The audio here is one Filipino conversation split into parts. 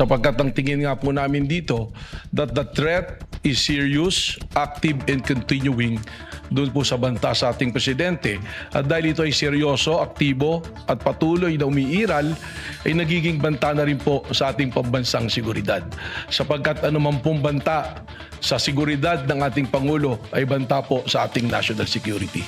sapagkat ang tingin nga po namin dito that the threat is serious, active, and continuing doon po sa banta sa ating presidente. At dahil ito ay seryoso, aktibo at patuloy na umiiral, ay nagiging banta na rin po sa ating pambansang seguridad. Sapagkat anuman pong banta sa seguridad ng ating Pangulo ay banta po sa ating national security.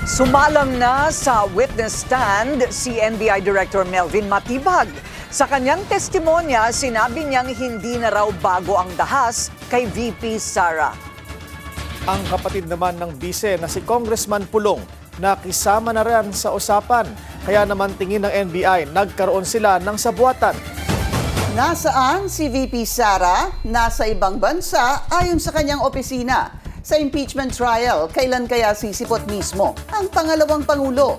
Sumalang na sa witness stand si NBI Director Melvin Matibag. Sa kanyang testimonya, sinabi niyang hindi na raw bago ang dahas kay VP Sara. Ang kapatid naman ng bise na si Congressman Pulong nakisama na rin sa usapan. Kaya naman tingin ng NBI, nagkaroon sila ng sabuatan. Nasaan si VP Sara? Nasa ibang bansa ayon sa kanyang opisina. Sa impeachment trial, kailan kaya sisipot mismo ang pangalawang Pangulo?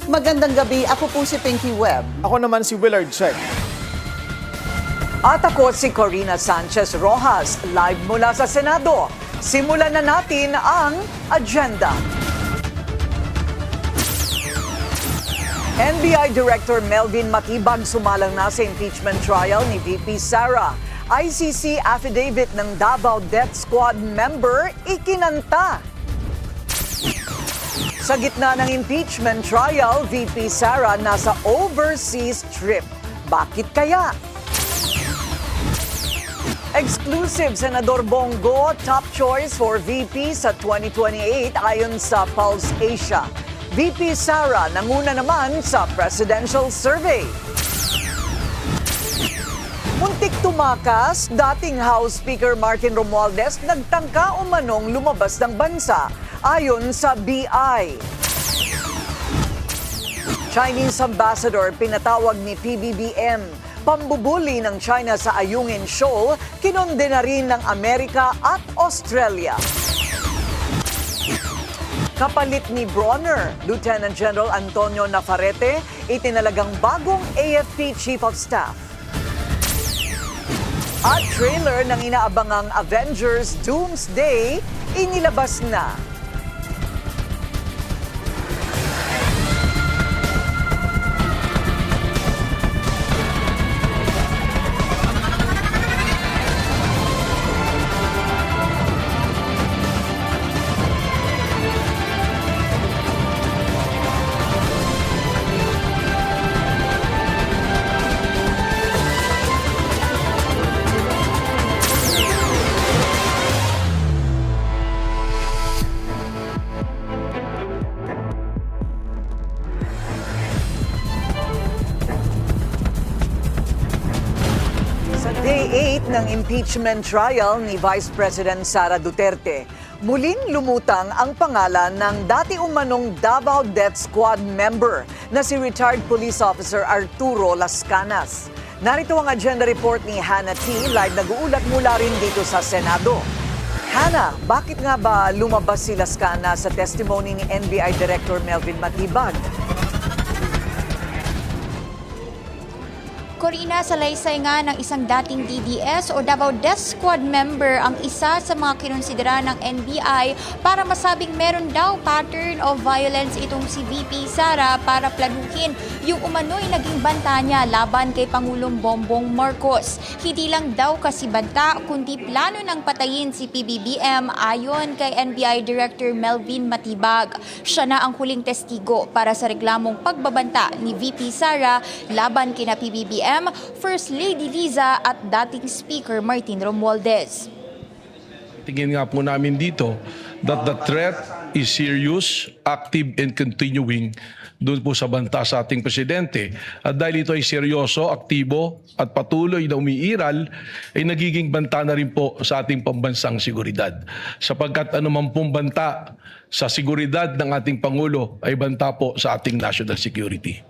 Magandang gabi, ako po si Pinky Webb. Ako naman si Willard Check. At ako si Corina Sanchez Rojas, live mula sa Senado. Simulan na natin ang agenda. NBI Director Melvin Matibag sumalang na sa impeachment trial ni VP Sara. ICC affidavit ng Davao Death Squad member ikinanta. Sa gitna ng impeachment trial, VP Sara nasa overseas trip. Bakit kaya? Exclusive, Senador Bongo, top choice for VP sa 2028 ayon sa Pulse Asia. VP Sara nanguna naman sa presidential survey. Muntik tumakas, dating House Speaker Martin Romualdez nagtangka umanong lumabas ng bansa ayon sa BI. Chinese Ambassador pinatawag ni PBBM. Pambubuli ng China sa Ayungin Shoal, kinondena rin ng Amerika at Australia. Kapalit ni Bronner, Lieutenant General Antonio Navarrete, itinalagang bagong AFP Chief of Staff. At trailer ng inaabangang Avengers Doomsday, inilabas na. Day 8 ng impeachment trial ni Vice President Sara Duterte, muling lumutang ang pangalan ng dati umanong Davao Death Squad member na si retired police officer Arturo Las Canas. Narito ang agenda report ni Hannah T. Live nag-uulat mula rin dito sa Senado. Hannah, bakit nga ba lumabas si Las Canas sa testimony ni NBI Director Melvin Matibag? Corina, salaysay nga ng isang dating DDS o Davao Death Squad member ang isa sa mga kinonsidera ng NBI para masabing meron daw pattern of violence itong si VP Sara para planuhin yung umano'y naging banta niya laban kay Pangulong Bongbong Marcos. Hindi lang daw kasi banta, kundi plano ng patayin si PBBM ayon kay NBI Director Melvin Matibag. Siya na ang huling testigo para sa reklamong pagbabanta ni VP Sara laban kina PBBM, First Lady Liza at dating Speaker Martin Romualdez. Tingin nga po namin dito that the threat is serious, active, and continuing doon po sa banta sa ating presidente. At dahil ito ay seryoso, aktibo, at patuloy na umiiral, ay nagiging banta na rin po sa ating pambansang seguridad. Sapagkat anuman pong banta sa seguridad ng ating Pangulo ay banta po sa ating national security.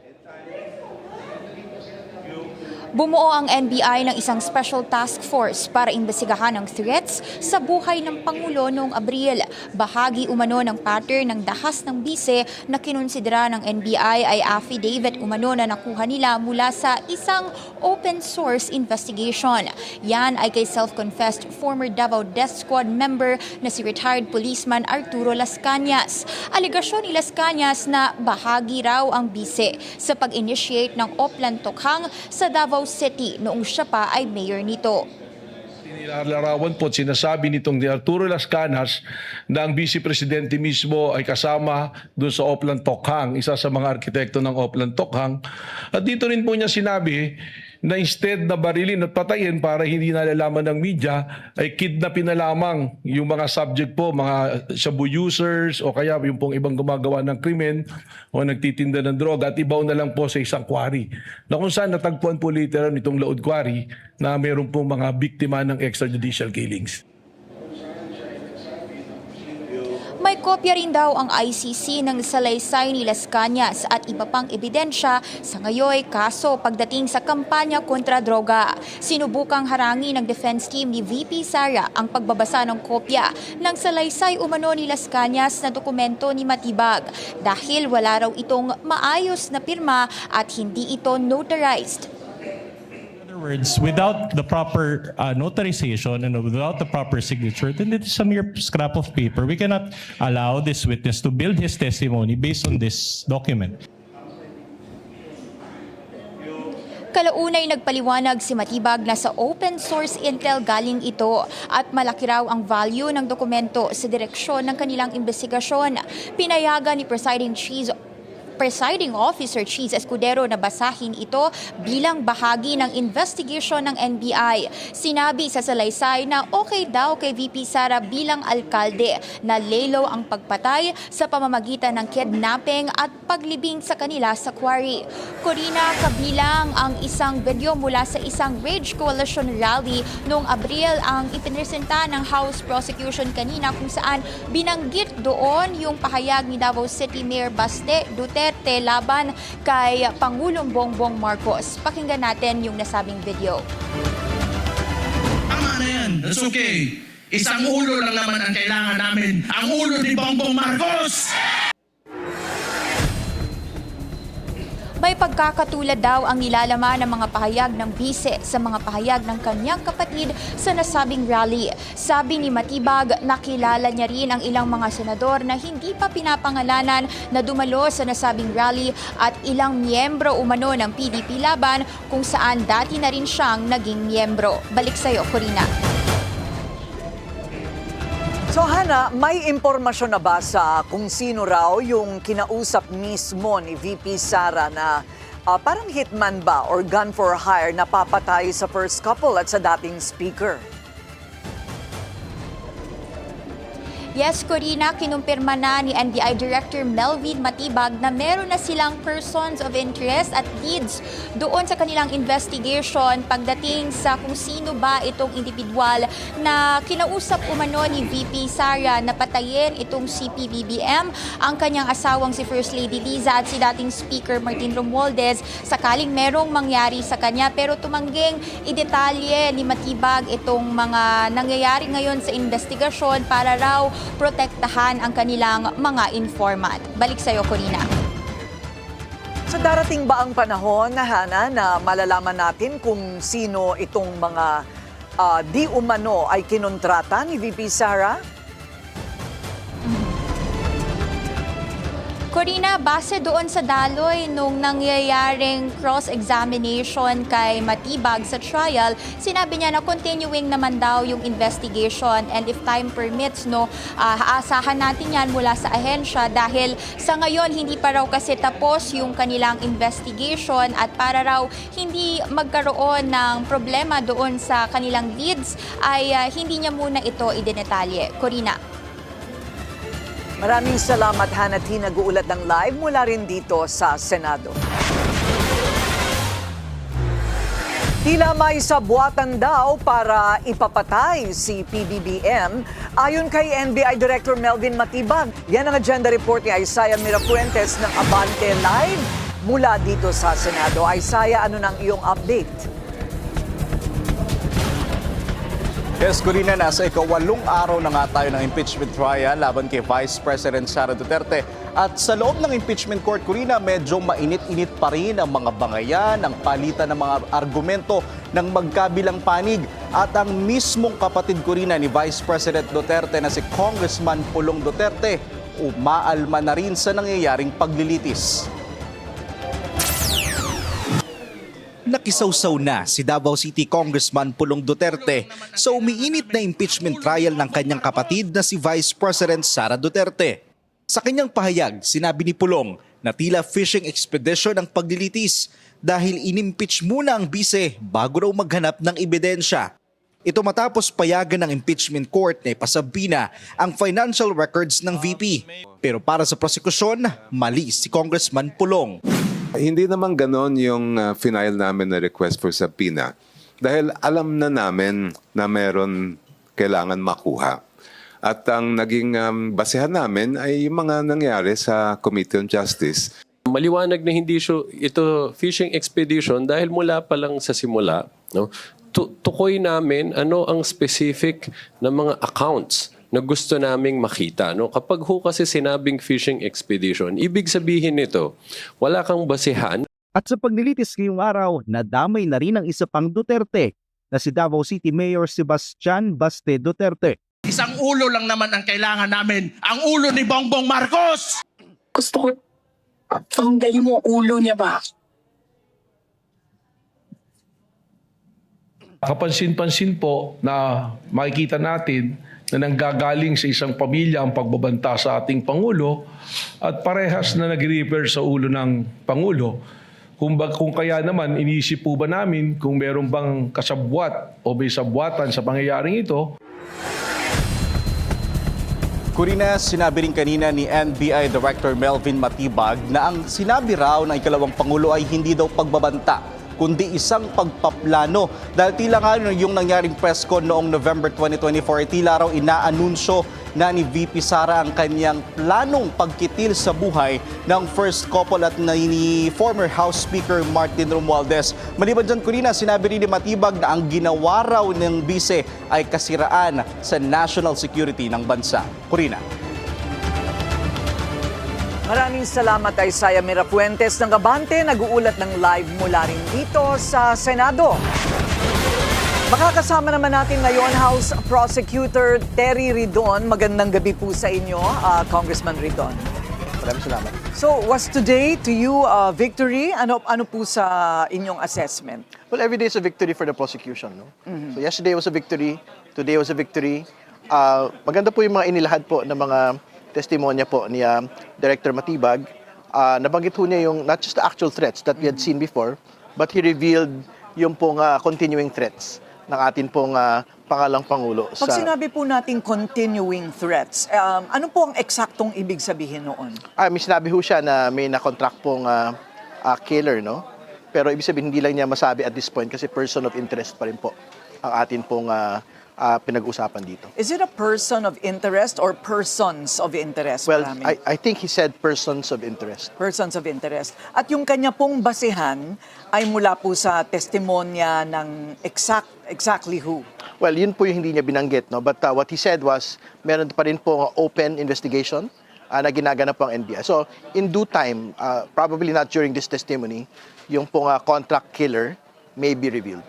Bumuo ang NBI ng isang special task force para imbestigahan ang threats sa buhay ng Pangulo noong Abril. Bahagi umano ng pattern ng dahas ng bise na kinonsidera ng NBI ay affidavit umano na nakuha nila mula sa isang open source investigation. Yan ay kay self-confessed former Davao Death Squad member na si retired policeman Arturo Las Cañas. Aligasyon ni Las Cañas na bahagi raw ang bise sa pag-initiate ng Oplan Tokhang sa Davao City noong siya pa ay mayor nito. Nilalarawan po at sinasabi nitong ni Arturo Las Cañas na ang Vice Presidente mismo ay kasama doon sa Oplan Tokhang, isa sa mga arkitekto ng Oplan Tokhang. At dito rin po niya sinabi na instead na barilin at patayin para hindi nalalaman ng media, ay kidnapin na lamang yung mga subject po, mga shabu users o kaya yung pong ibang gumagawa ng krimen o nagtitinda ng droga at ibaw na lang po sa isang quarry. Na kung saan natagpuan po literal nitong Laod Quarry na mayroon pong mga biktima ng extrajudicial killings. May kopya rin daw ang ICC ng salaysay ni Las Cañas at iba pang ebidensya sa ngayoy kaso pagdating sa kampanya kontra droga. Sinubukang harangin ng defense team ni VP Sara ang pagbabasa ng kopya ng salaysay umano ni Las Cañas na dokumento ni Matibag dahil wala raw itong maayos na pirma at hindi ito notarized. Words, without the proper notarization and without the proper signature, then it is a mere scrap of paper. We cannot allow this witness to build his testimony based on this document. Kalaunay nagpaliwanag si Matibag na sa open source intel galing ito at malaki raw ang value ng dokumento sa direksyon ng kanilang investigasyon. Pinayagan ni Presiding Officer Cheese Escudero na basahin ito bilang bahagi ng investigation ng NBI. Sinabi sa salaysay na okay daw kay VP Sara bilang alkalde na lelo ang pagpatay sa pamamagitan ng kidnapping at paglibing sa kanila sa quarry. Corina, kabilang ang isang video mula sa isang Rage Coalition rally noong Abril ang ipinresenta ng House Prosecution kanina kung saan binanggit doon yung pahayag ni Davao City Mayor Baste Duterte laban kay Pangulong Bongbong Marcos. Pakinggan natin yung nasabing video. Tama na yan. That's okay. Isang ulo lang naman ang kailangan namin. Ang ulo ni Bongbong Marcos! May pagkakatulad daw ang nilalaman ng mga pahayag ng bise sa mga pahayag ng kanyang kapatid sa nasabing rally. Sabi ni Matibag, nakilala niya rin ang ilang mga senador na hindi pa pinapangalanan na dumalo sa nasabing rally at ilang miyembro umano ng PDP laban kung saan dati na rin siyang naging miyembro. Balik sa'yo, Corina. So Hana, may impormasyon na ba sa kung sino raw yung kinausap mismo ni VP Sara na parang hitman ba or gun for hire na papatay sa first couple at sa dating speaker? Yes, Corina, kinumpirma na ni NBI Director Melvin Matibag na meron na silang persons of interest at leads doon sa kanilang investigation pagdating sa kung sino ba itong individual na kinausap umano ni VP Sara na patayin itong si PBBM, ang kanyang asawang si First Lady Liza at si dating Speaker Martin Romualdez sakaling merong mangyari sa kanya. Pero tumangging idetalye ni Matibag itong mga nangyayari ngayon sa investigasyon para raw protektahan ang kanilang mga informant. Balik sa'yo, Corina. So darating ba ang panahon na Hana na malalaman natin kung sino itong mga di umano ay kinontrata ni VP Sara? Corina, base doon sa daloy nung nangyayaring cross-examination kay Matibag sa trial, sinabi niya na continuing naman daw yung investigation and if time permits, aasahan natin yan mula sa ahensya dahil sa ngayon hindi pa raw kasi tapos yung kanilang investigation at para raw hindi magkaroon ng problema doon sa kanilang leads ay hindi niya muna ito idinetalye. Corina. Maraming salamat, Hana T. Nag-uulat ng live mula rin dito sa Senado. Tila may sabuatan daw para ipapatay si PBBM ayon kay NBI Director Melvin Matibag. Yan ang agenda report ni Isaiah Mirafuentes ng Abante Live mula dito sa Senado. Isaiah, ano nang iyong update? Yes, Corina, nasa ika-8 araw na nga tayo ng impeachment trial laban kay Vice President Sara Duterte. At sa loob ng impeachment court, Corina, medyo mainit-init pa rin ang mga bangayan, ang palitan ng mga argumento ng magkabilang panig. At ang mismong kapatid, Corina, ni Vice President Duterte na si Congressman Pulong Duterte, umaalma na rin sa nangyayaring paglilitis. Nakisawsaw na si Davao City Congressman Pulong Duterte sa umiinit na impeachment trial ng kanyang kapatid na si Vice President Sara Duterte. Sa kanyang pahayag, sinabi ni Pulong na tila fishing expedition ang paglilitis dahil inimpeach muna ang bise bago raw maghanap ng ebidensya. Ito matapos payagan ng impeachment court na ipasabina ang financial records ng VP. Pero para sa prosekusyon, mali si Congressman Pulong. Hindi naman ganon yung final namin na request for subpoena dahil alam na namin na meron kailangan makuha. At ang naging basehan namin ay yung mga nangyari sa Committee on Justice. Maliwanag na hindi ito fishing expedition dahil mula pa lang sa simula, no, tukoy namin ano ang specific na mga accounts na gusto naming makita. No? Kapag ho kasi sinabing fishing expedition, ibig sabihin nito, wala kang basihan. At sa paglilitis ngayong araw, nadamay na rin ang isa pang Duterte na si Davao City Mayor Sebastian Baste Duterte. Isang ulo lang naman ang kailangan namin, ang ulo ni Bongbong Marcos! Gusto ko, tanggalin mo ulo niya ba? Kapansin-pansin po na makikita natin na nanggagaling sa isang pamilya ang pagbabanta sa ating Pangulo at parehas na nag-refer sa ulo ng Pangulo. Kung kaya naman, iniisip po ba namin kung meron bang kasabwat o may sabwatan sa pangyayaring ito? Corina, sinabi rin kanina ni NBI Director Melvin Matibag na ang sinabi raw ng ikalawang Pangulo ay hindi daw pagbabanta, kundi isang pagpaplano. Dahil tila nga yung nangyaring press con noong November 2024, tila raw inaanunsyo na ni VP Sara ang kanyang planong pagkitil sa buhay ng first couple at ni former House Speaker Martin Romualdez. Maliban dyan, Corina, sinabi rin ni Matibag na ang ginawa raw ng bise ay kasiraan sa national security ng bansa. Corina. Maraming salamat kay Saya Mirafuentes ng Abante. Nag-uulat ng live mula rin dito sa Senado. Makakasama naman natin ngayon House Prosecutor Terry Ridon. Magandang gabi po sa inyo, Congressman Ridon. Maraming salamat. So, was today to you a victory? Ano po sa inyong assessment? Well, every day is a victory for the prosecution. No? So yesterday was a victory, today was a victory. Maganda po yung mga inilahad po ng mga testimonya po ni Director Matibag. Nabanggit po niya yung not just the actual threats that we had seen before, but he revealed yung pong continuing threats ng atin pong pangalang Pangulo. Pag sinabi po natin continuing threats, ano po ang eksaktong ibig sabihin noon? May sinabi po siya na may na-contract pong killer, no? Pero ibig sabihin hindi lang niya masabi at this point kasi person of interest pa rin po ang atin pong pinag-usapan dito. Is it a person of interest or persons of interest? Well, I think he said persons of interest. Persons of interest. At yung kanya pong basehan ay mula po sa testimonya ng exactly who? Well, yun po yung hindi niya binanggit, no? But what he said was, meron pa rin po open investigation na ginaganap po ang NBI. So, in due time, probably not during this testimony, yung pong contract killer may be revealed.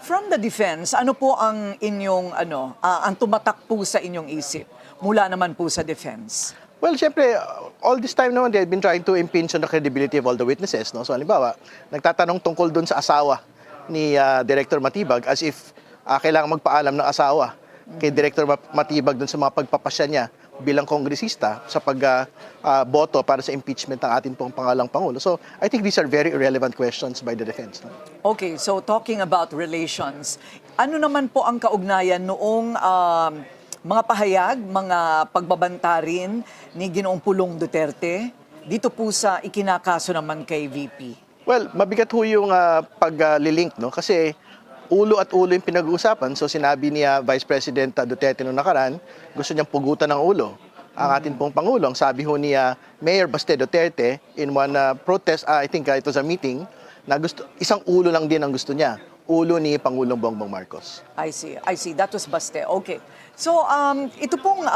From the defense, ano po ang inyong ang tumatak po sa inyong isip mula naman po sa defense? Well, syempre, all this time naman they've been trying to impinge on the credibility of all the witnesses, no? So, halimbawa, nagtatanong tungkol doon sa asawa ni Director Matibag as if kailangan magpaalam ng asawa kay Director Matibag doon sa mga pagpapasya niya bilang kongresista sa pagboto para sa impeachment ng ating pong pangalang Pangulo. So, I think these are very irrelevant questions by the defense. No? Okay, so talking about relations, ano naman po ang kaugnayan noong mga pahayag, mga pagbabanta rin ni Ginoong Pulong Duterte dito po sa ikinakaso naman kay VP? Well, mabigat ho yung paglilink, no? Kasi ulo at ulo yung pinag-uusapan. So sinabi niya Vice President Duterte noong nakaraan, gusto niyang pugutan ng ulo ang ating pong Pangulo. Ang sabi ho niya Mayor Baste Duterte in one protest, I think it was a meeting, na isang ulo lang din ang gusto niya. ulo ni Pangulong Bongbong Marcos. I see. That was Baste. Okay. So, ito pong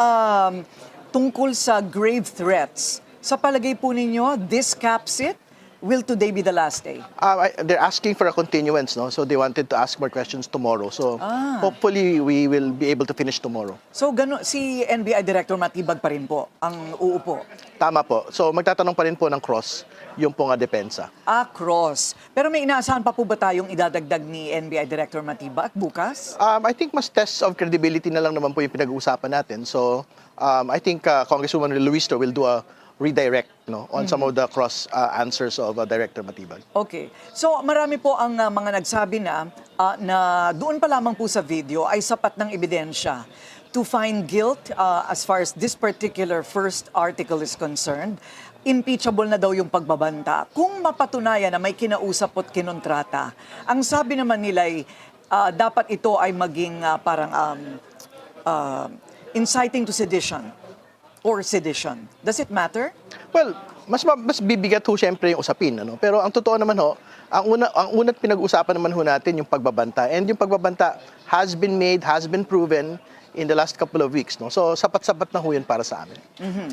tungkol sa grave threats. Sa palagay po ninyo, this caps it? Will today be the last day? They're asking for a continuance, no? So they wanted to ask more questions tomorrow. So hopefully we will be able to finish tomorrow. So, si NBI Director Matibag pa rin po ang uupo? Tama po. So magtatanong pa rin po ng cross yung pong depensa. Cross. Pero may inaasahan pa po ba tayong idadagdag ni NBI Director Matibag bukas? I think mas tests of credibility na lang naman po yung pinag-uusapan natin. So I think Congresswoman Luistro will do a redirect on some of the cross answers of Director Matibag. Okay. So marami po ang mga nagsabi na doon pa lamang po sa video ay sapat ng ebidensya to find guilt as far as this particular first article is concerned. Impeachable na daw yung pagbabanta. Kung mapatunayan na may kinausap at kinontrata, ang sabi naman nila ay dapat ito ay maging inciting to sedition or sedition. Does it matter? Well, mas bibigat ho siyempre yung usapin, ano? Pero ang totoo naman ho, ang una't pinag-usapan naman ho natin yung pagbabanta. And yung pagbabanta has been proven in the last couple of weeks, no? So sapat-sapat na ho yun para sa amin.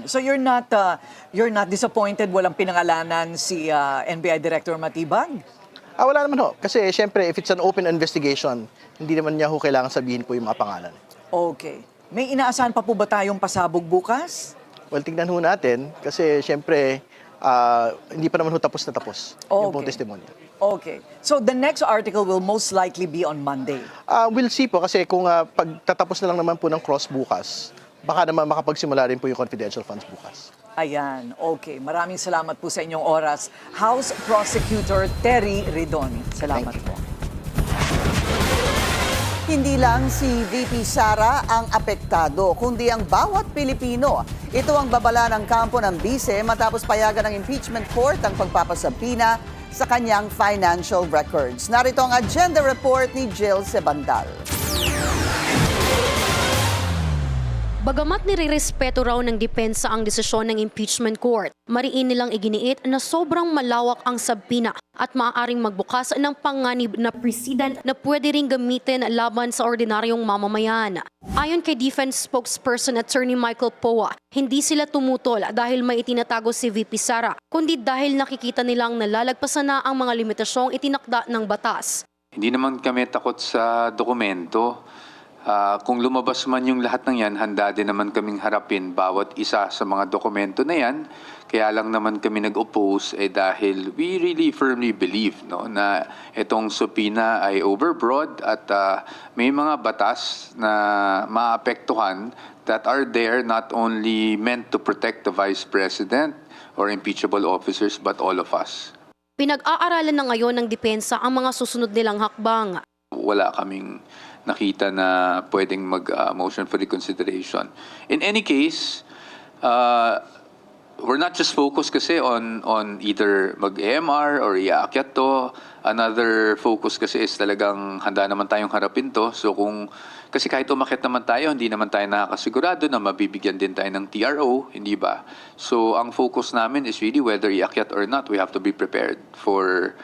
So you're not disappointed walang pinangalanan si NBI Director Matibag? Wala naman ho. Kasi siyempre, if it's an open investigation, hindi naman niya ho kailangan sabihin po yung mga pangalan. Okay. May inaasahan pa po ba tayong pasabog bukas? Well, tingnan ho natin. Kasi siyempre, hindi pa naman ho tapos na tapos yung pong testimonya. Okay. So the next article will most likely be on Monday? We'll see po. Kasi kung pagtatapos na lang naman po ng cross bukas, baka naman makapagsimula rin po yung confidential funds bukas. Ayan, okay. Maraming salamat po sa inyong oras. House Prosecutor Terry Ridoni. Salamat po. Hindi lang si VP Sara ang apektado, kundi ang bawat Pilipino. Ito ang babala ng kampo ng bise matapos payagan ng impeachment court ang pagpapasabina sa kanyang financial records. Narito ang agenda report ni Jill Sebandal. Bagamat nirerespeto raw ng depensa ang desisyon ng impeachment court, mariin nilang iginiit na sobrang malawak ang sabina at maaaring magbukas ng panganib na precedent na pwede ring gamitin laban sa ordinaryong mamamayan. Ayon kay Defense Spokesperson Attorney Michael Poa, hindi sila tumutol dahil may itinatago si VP Sara, kundi dahil nakikita nilang nalalagpasan na ang mga limitasyong itinakda ng batas. Hindi naman kami takot sa dokumento. Kung lumabas man yung lahat ng yan, handa din naman kaming harapin bawat isa sa mga dokumento na yan. Kaya lang naman kami nag-oppose dahil we really firmly believe na itong subpoena ay overbroad at may mga batas na maapektuhan that are there not only meant to protect the Vice President or impeachable officers but all of us. Pinag-aaralan na ngayon ng depensa ang mga susunod nilang hakbang. Wala kaming nakita na pwedeng mag-motion for reconsideration. In any case, we're not just focused kasi on either mag-EMR or iaakyat to. Another focus kasi is talagang handa naman tayong harapin to. So kasi kahit umakyat naman tayo, hindi naman tayo nakakasigurado na mabibigyan din tayo ng TRO, hindi ba? So ang focus namin is really whether iakyat or not, we have to be prepared for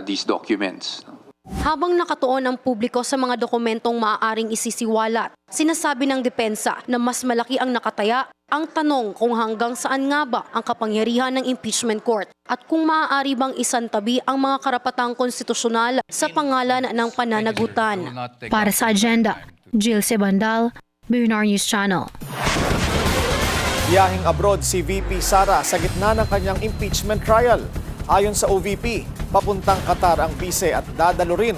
these documents. Habang nakatuon ang publiko sa mga dokumentong maaaring isisiwalat, sinasabi ng depensa na mas malaki ang nakataya. Ang tanong kung hanggang saan nga ba ang kapangyarihan ng impeachment court at kung maaari bang isantabi ang mga karapatang konstitusyonal sa pangalan ng pananagutan. Para sa agenda, Jill Sebandal, Bernard News Channel. Biyaheng abroad si VP Sara sa gitna ng kanyang impeachment trial. Ayon sa OVP, papuntang Qatar ang bise at dadalo rin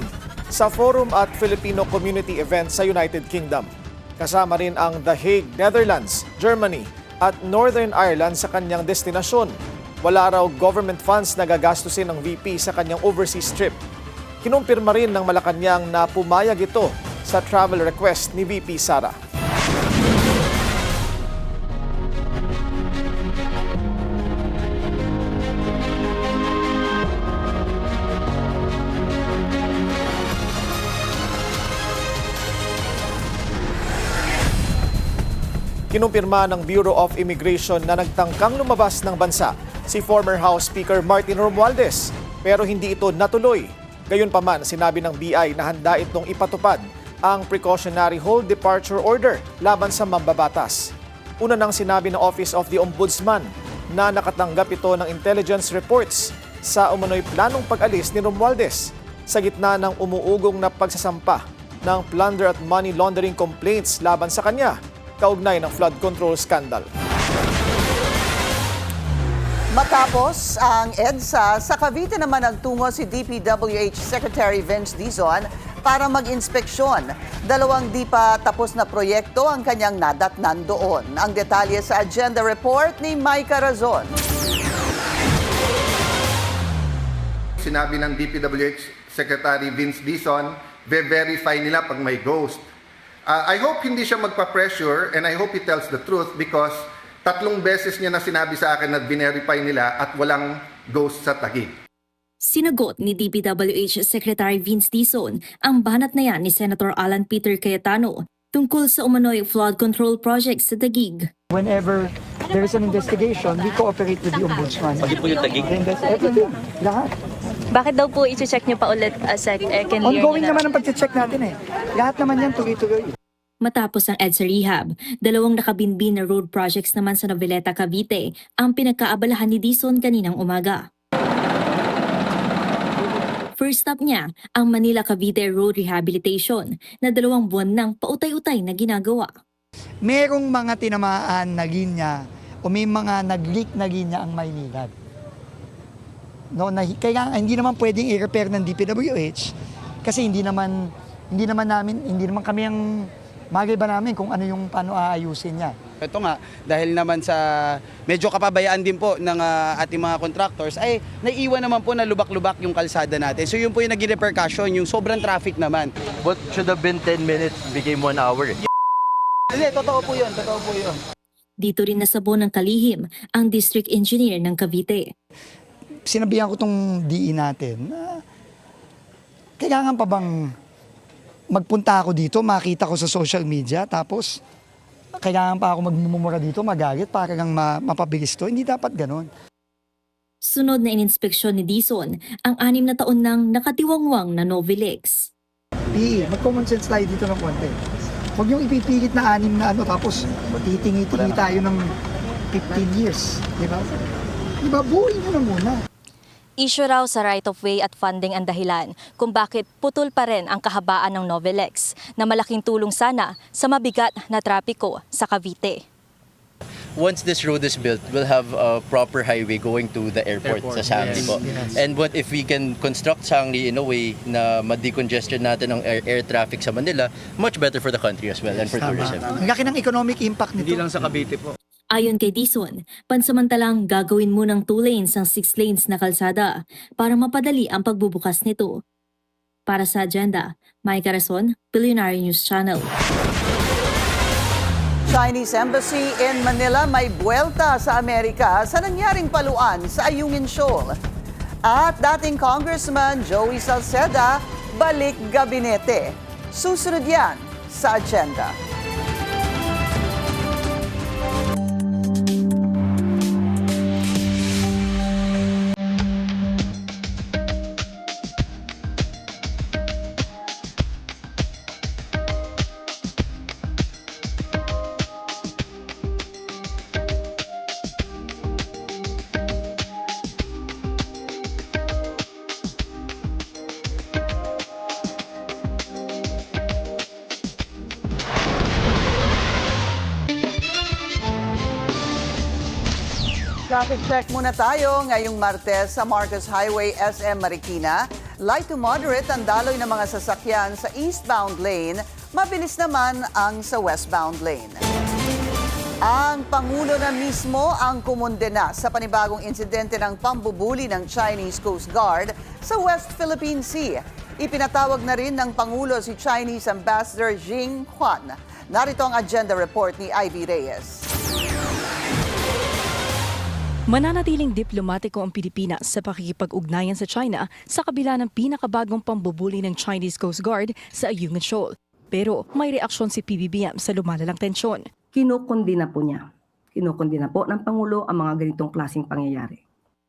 sa Forum at Filipino Community event sa United Kingdom. Kasama rin ang The Hague, Netherlands, Germany at Northern Ireland sa kanyang destinasyon. Wala raw government funds na gagastusin ng VP sa kanyang overseas trip. Kinumpirma rin ng Malacanang na pumayag ito sa travel request ni VP Sara. Kinumpirma ng Bureau of Immigration na nagtangkang lumabas ng bansa si former House Speaker Martin Romualdez pero hindi ito natuloy. Gayunpaman, sinabi ng BI na handa itong ipatupad ang precautionary hold departure order laban sa mambabatas. Una nang sinabi ng Office of the Ombudsman na nakatanggap ito ng intelligence reports sa umano'y planong pag-alis ni Romualdez sa gitna ng umuugong na pagsasampa ng plunder at money laundering complaints laban sa kanya kaugnay ng flood control scandal. Matapos ang EDSA, sa Cavite naman nagtungo si DPWH Secretary Vince Dizon para mag-inspeksyon. 2 di pa tapos na proyekto ang kanyang nadatnan doon. Ang detalye sa agenda report ni Mike Razon. Sinabi ng DPWH Secretary Vince Dizon, verify nila pag may ghost. I hope hindi siya magpa-pressure and I hope he tells the truth because 3 beses niya na sinabi sa akin na verify nila at walang ghost sa Taguig. Sinagot ni DPWH Secretary Vince Dizon ang banat na yan ni Senator Alan Peter Cayetano tungkol sa umano'y flood control project sa Taguig. Whenever there is an investigation, we cooperate with the Ombudsman. Pati po yung Taguig? And that's everything. Lahat. Bakit daw po i-check niyo pa ulit Ongoing naman ang pag-check natin eh. Lahat naman yan tuloy-tuloy. Matapos ang EDSA rehab, 2 nakabinbin na road projects naman sa Noveleta, Cavite ang pinagkaabalahan ni Dizon kaninang umaga. First stop niya, ang Manila-Cavite Road Rehabilitation na 2 buwan nang pautay-utay na ginagawa. Merong mga tinamaan na linya o may mga nag-leak na linya ang Maynilad. No, kaya hindi naman pwedeng i-repair ng DPWH kasi hindi naman kami ang magay ba namin kung ano yung paano aayusin niya. Ito nga, dahil naman sa medyo kapabayaan din po ng ating mga contractors, ay naiiwan naman po na lubak-lubak yung kalsada natin. So yun po yung naging repercussion, yung sobrang traffic naman. What should have been 10 minutes became 1 hour. Hindi, totoo po yun. Dito rin nasabon ng kalihim ang district engineer ng Cavite. Sinabihan ko tong DE natin na kailangan pa bang magpunta ako dito, makita ko sa social media, tapos kailangan pa ako magmumura dito, magalit para lang mapabilis to. Hindi dapat ganon. Sunod na ininspeksyon ni Dizon ang 6 na taon nang nakatiwangwang na Novilex. Mag-common sense tayo dito ng konti. Huwag niyong ipipilit na 6 na tapos titingi-tingi tayo ng 15 years. Diba? Diba, buuin niyo na muna. Issue raw sa right-of-way at funding ang dahilan kung bakit putol pa rin ang kahabaan ng Novilex na malaking tulong sana sa mabigat na trapiko sa Cavite. Once this road is built, we'll have a proper highway going to the airport sa Sangli po. Yes. And what if we can construct Sangli in a way na ma-decongestion natin ang air traffic sa Manila, much better for the country as well and for tourism. Ang laki ng economic impact nito. Hindi lang sa Cavite po. Ayon kay Dizon, pansamantalang gagawin munang 2 lanes ang 6 lanes na kalsada para mapadali ang pagbubukas nito. Para sa agenda, Mike Razon, Billionaire News Channel. Chinese Embassy in Manila may buwelta sa Amerika sa nangyaring paluan sa Ayungin Shoal. At dating Congressman Joey Salceda, balik gabinete. Susunod yan sa agenda. Traffic check muna tayo ngayong Martes sa Marcos Highway, SM Marikina. Light to moderate ang daloy ng mga sasakyan sa eastbound lane. Mabilis naman ang sa westbound lane. Ang Pangulo na mismo ang kumondena sa panibagong insidente ng pambubuli ng Chinese Coast Guard sa West Philippine Sea. Ipinatawag na rin ng Pangulo si Chinese Ambassador Jing Huan. Narito ang agenda report ni Ivy Reyes. Mananatiling diplomatiko ang Pilipinas sa pakikipag-ugnayan sa China sa kabila ng pinakabagong pambubuli ng Chinese Coast Guard sa Ayungin Shoal. Pero may reaksyon si PBBM sa lumalalang tensyon. Kinukundina po niya. Kinukundina po ng Pangulo ang mga ganitong klaseng pangyayari.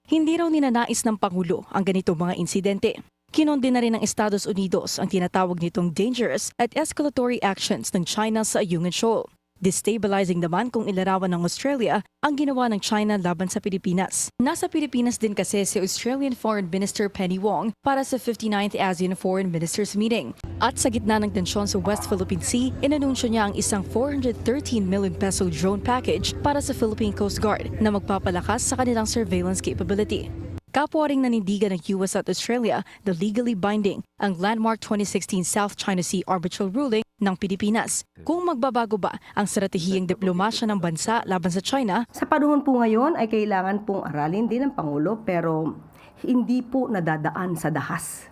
Hindi raw ninanais ng Pangulo ang ganitong mga insidente. Kinondi na rin ng Estados Unidos ang tinatawag nitong dangerous at escalatory actions ng China sa Ayungin Shoal. Destabilizing naman kung ilarawan ng Australia ang ginawa ng China laban sa Pilipinas. Nasa Pilipinas din kasi si Australian Foreign Minister Penny Wong para sa 59th ASEAN Foreign Ministers Meeting. At sa gitna ng tensyon sa West Philippine Sea, inanunsyo niya ang isang 413 million peso drone package para sa Philippine Coast Guard na magpapalakas sa kanilang surveillance capability. Kapwa ring nanindigan ng US at Australia na legally binding ang landmark 2016 South China Sea arbitral ruling ng Pilipinas. Kung magbabago ba ang estratehiyang diplomasya ng bansa laban sa China? Sa panahon po ngayon ay kailangan pong aralin din ng Pangulo pero hindi po nadadaan sa dahas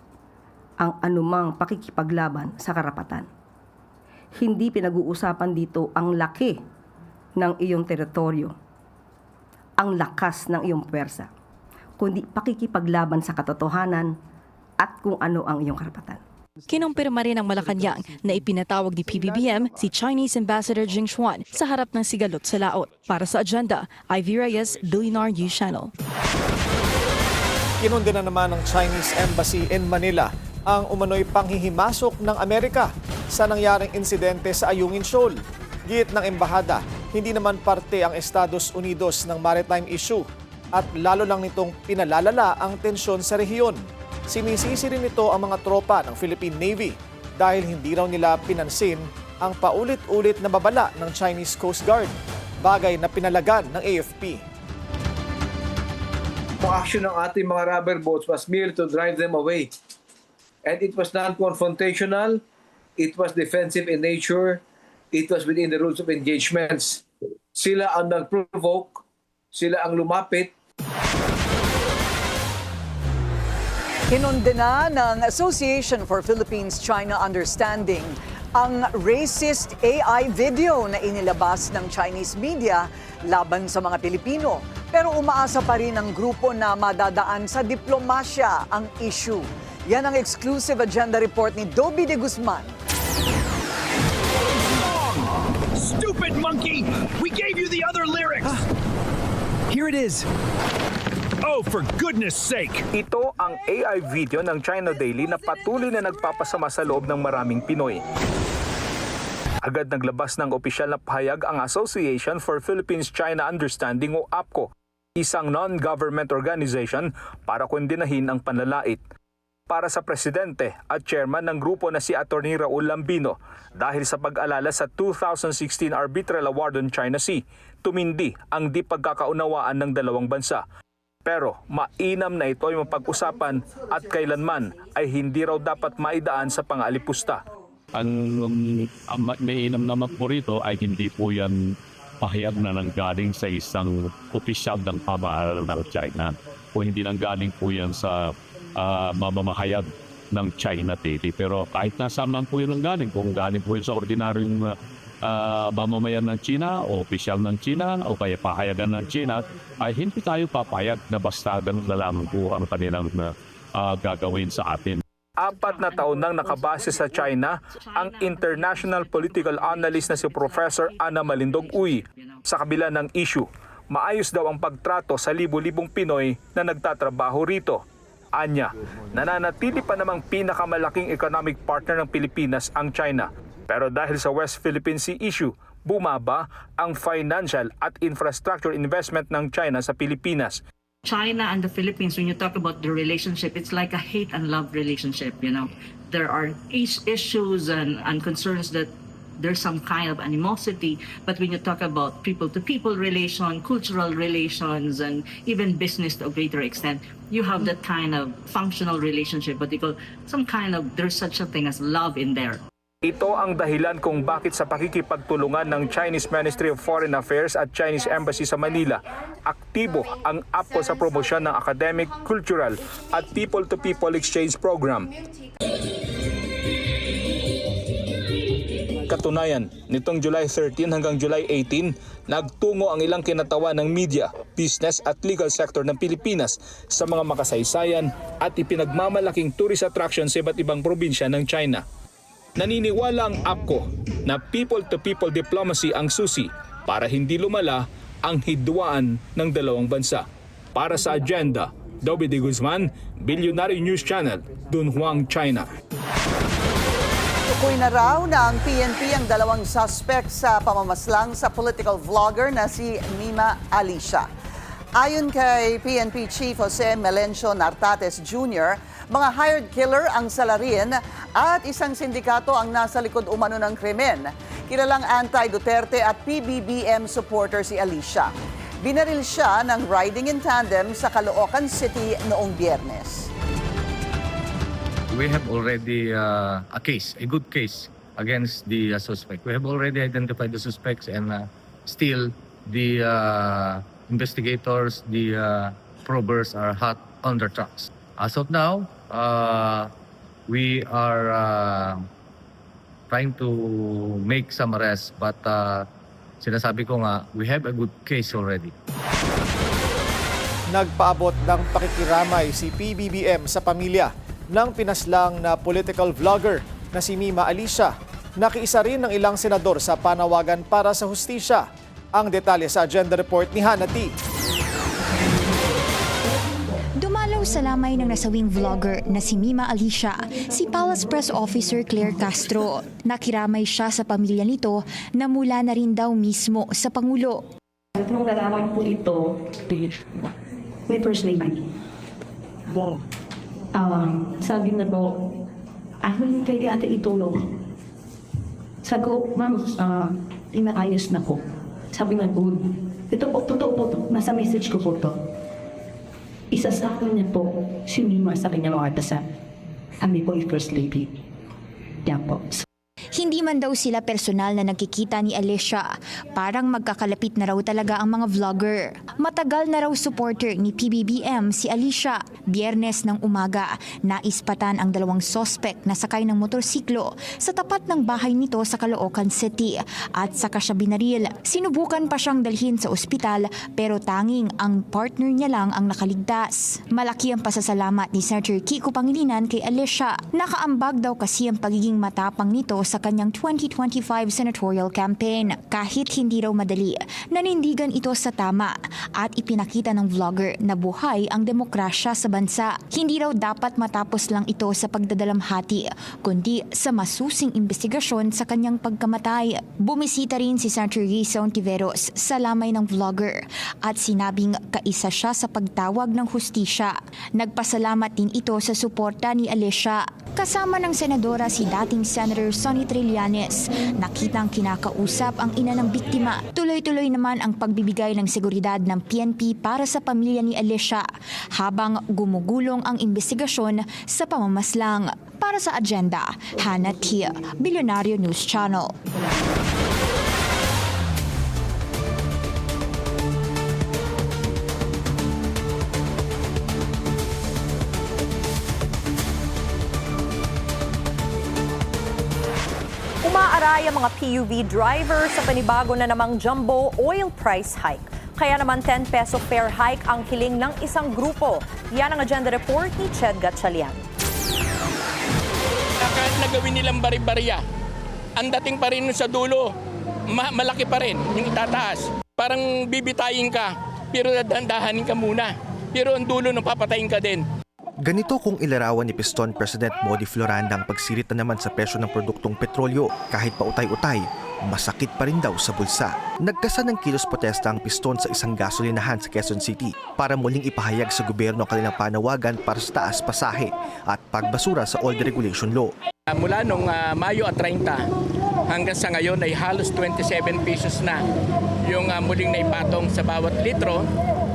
ang anumang pakikipaglaban sa karapatan. Hindi pinag-uusapan dito ang laki ng iyong teritoryo, ang lakas ng iyong puwersa, kundi pakikipaglaban sa katotohanan at kung ano ang iyong karapatan. Kinumpirma rin ng Malacanang na ipinatawag ni PBBM si Chinese Ambassador Jing Xuan sa harap ng sigalot sa laot. Para sa agenda, Ivy Reyes, Billionaire News Channel. Kinundi na naman ng Chinese Embassy in Manila ang umano'y panghihimasok ng Amerika sa nangyaring insidente sa Ayungin Shoal. Git ng embahada, hindi naman parte ang Estados Unidos ng maritime issue at lalo lang nitong pinalalala ang tensyon sa rehiyon. Sinisisi rin ito ang mga tropa ng Philippine Navy dahil hindi raw nila pinansin ang paulit-ulit na babala ng Chinese Coast Guard, bagay na pinalagan ng AFP. Ang action ng ating mga rubber boats was merely to drive them away. And it was non-confrontational, it was defensive in nature, it was within the rules of engagements. Sila ang nag-provoke, sila ang lumapit. Kinundena ng Association for Philippines-China Understanding ang racist AI video na inilabas ng Chinese media laban sa mga Pilipino. Pero umaasa pa rin ang grupo na madadaan sa diplomasya ang issue. Yan ang exclusive agenda report ni Dobby de Guzman. Stupid monkey! We gave you the other lyrics! Here it is. Oh, for goodness sake! Ito ang AI video ng China Daily na patuloy na nagpapasama sa loob ng maraming Pinoy. Agad naglabas ng opisyal na pahayag ang Association for Philippines-China Understanding o APCO, isang non-government organization para kondinahin ang panlalait. Para sa presidente at chairman ng grupo na si Atty. Raul Lambino, dahil sa pag-alala sa 2016 Arbitral Award on China Sea, tumindi ang di pagkakaunawaan ng dalawang bansa. Pero mainam na ito ay mapag-usapan at kailanman ay hindi raw dapat maidaan sa pang-aalipusta. Ang mainam naman po rito ay hindi po yan pahayag na nanggaling sa isang opisyal ng pamahalaan ng China o hindi nanggaling po yan sa mamamahayag ng China Daily. Pero kahit nasaan man po yun nanggaling, kung galing po yun sa ordinaryong mamamayan ng China o opisyal ng China o kaya pahayagan ng China, ay hindi tayo papayag na basta ganun na lamang po ang kanilang gagawin sa atin. 4 na taon nang nakabase sa China ang international political analyst na si Professor Ana Malindog Uy. Sa kabila ng issue, maayos daw ang pagtrato sa libu-libong Pinoy na nagtatrabaho rito. Anya, nananatili pa namang pinakamalaking economic partner ng Pilipinas ang China. Pero dahil sa West Philippine Sea issue, bumaba ang financial at infrastructure investment ng China sa Pilipinas. China and the Philippines, when you talk about the relationship, it's like a hate and love relationship, you know. There are issues and concerns that there's some kind of animosity, but when you talk about people-to-people relation, cultural relations, and even business to a greater extent, you have that kind of functional relationship, but there's such a thing as love in there. Ito ang dahilan kung bakit sa pakikipagtulungan ng Chinese Ministry of Foreign Affairs at Chinese Embassy sa Manila, aktibo ang APCO sa promosyon ng academic, cultural at people-to-people exchange program. Katunayan, nitong July 13 hanggang July 18, nagtungo ang ilang kinatawan ng media, business at legal sector ng Pilipinas sa mga makasaysayan at ipinagmamalaking tourist attraction sa iba't ibang probinsya ng China. Naniniwala ang APCO na people-to-people diplomacy ang susi para hindi lumala ang hidwaan ng dalawang bansa. Para sa agenda, Dobby de Guzman, Billionaire News Channel, Dunhuang, China. Tukoy na raw ng PNP ang dalawang suspect sa pamamaslang sa political vlogger na si Mima Alicia. Ayon kay PNP Chief Jose Melencio Nartates Jr., mga hired killer ang salarin at isang sindikato ang nasa likod umano ng krimen. Kilalang anti-Duterte at PBBM supporter si Alicia. Binaril siya ng riding in tandem sa Caloocan City noong Biyernes. We have already a good case against the suspect. We have already identified the suspects and still the investigators, the probers are hot on their tracks. As of now, we are trying to make some arrests but sinasabi ko nga, we have a good case already. Nagpaabot ng pakikiramay si PBBM sa pamilya ng pinaslang na political vlogger na si Mima Alicia. Nakiisa rin ng ilang senador sa panawagan para sa hustisya. Ang detalye sa agenda report ni Hannah T. Dumalaw sa lamay ng nasawing vlogger na si Mima Alicia, si Palace Press Officer Claire Castro. Nakiramay siya sa pamilya nito na mula na rin daw mismo sa Pangulo. Nung nalaman po ito, may first name. Sabi na po, hindi pwede ate itulong. Sabi ko, ma'am, inaayos na po. Sabi na po, ito po, totoo po to. Nasa message ko po to. Isa sa akin niya po, si Mima sa kanya mga atasan. Kami po yung first lady. Yan po. Hindi man daw sila personal na nagkikita ni Alicia. Parang magkakalapit na raw talaga ang mga vlogger. Matagal na raw supporter ni PBBM si Alicia. Biyernes ng umaga, naispatan ang dalawang suspect na sakay ng motorsiklo sa tapat ng bahay nito sa Caloocan City at saka siya binaril. Sinubukan pa siyang dalhin sa ospital pero tanging ang partner niya lang ang nakaligtas. Malaki ang pasasalamat ni Senator Kiko Pangilinan kay Alicia. Nakaambag daw kasi ang pagiging matapang nito sa kanyang 2025 senatorial campaign. Kahit hindi raw madali, nanindigan ito sa tama at ipinakita ng vlogger na buhay ang demokrasya sa bansa. Hindi raw dapat matapos lang ito sa pagdadalamhati, kundi sa masusing investigasyon sa kanyang pagkamatay. Bumisita rin si Senator Risa Ontiveros sa lamay ng vlogger at sinabing kaisa siya sa pagtawag ng hustisya. Nagpasalamat din ito sa suporta ni Alicia. Kasama ng senadora si dating Senator Sonny Trillanes, nakitang kinakausap ang ina ng biktima. Tuloy-tuloy naman ang pagbibigay ng seguridad ng PNP para sa pamilya ni Alicia habang gumugulong ang investigasyon sa pamamaslang. Para sa agenda, Hannah T. Billionaire News Channel. Umaaray ang mga PUV driver sa panibago na namang jumbo oil price hike. Kaya naman 10 peso fare hike ang hiling ng isang grupo. Yan ang agenda report ni Ched Gatchalian. Kahit nagawin nilang bari-bariya, ang dating pa rin sa dulo, malaki pa rin yung itataas. Parang bibitayin ka, pero dahan-dahanin ka muna. Pero ang dulo nang papatayin ka din. Ganito kung ilarawan ni Piston President Modi Floranda ang pagsirit na naman sa presyo ng produktong petrolyo. Kahit pa utay-utay, masakit pa rin daw sa bulsa. Nagkasa ng kilos protesta ang Piston sa isang gasolinahan sa Quezon City para muling ipahayag sa gobyerno ang kanilang panawagan para sa taas pasahe at pagbasura sa oil deregulation law. Mula nung Mayo at 30 hanggang sa ngayon ay halos 27 pesos na yung muling naipatong sa bawat litro.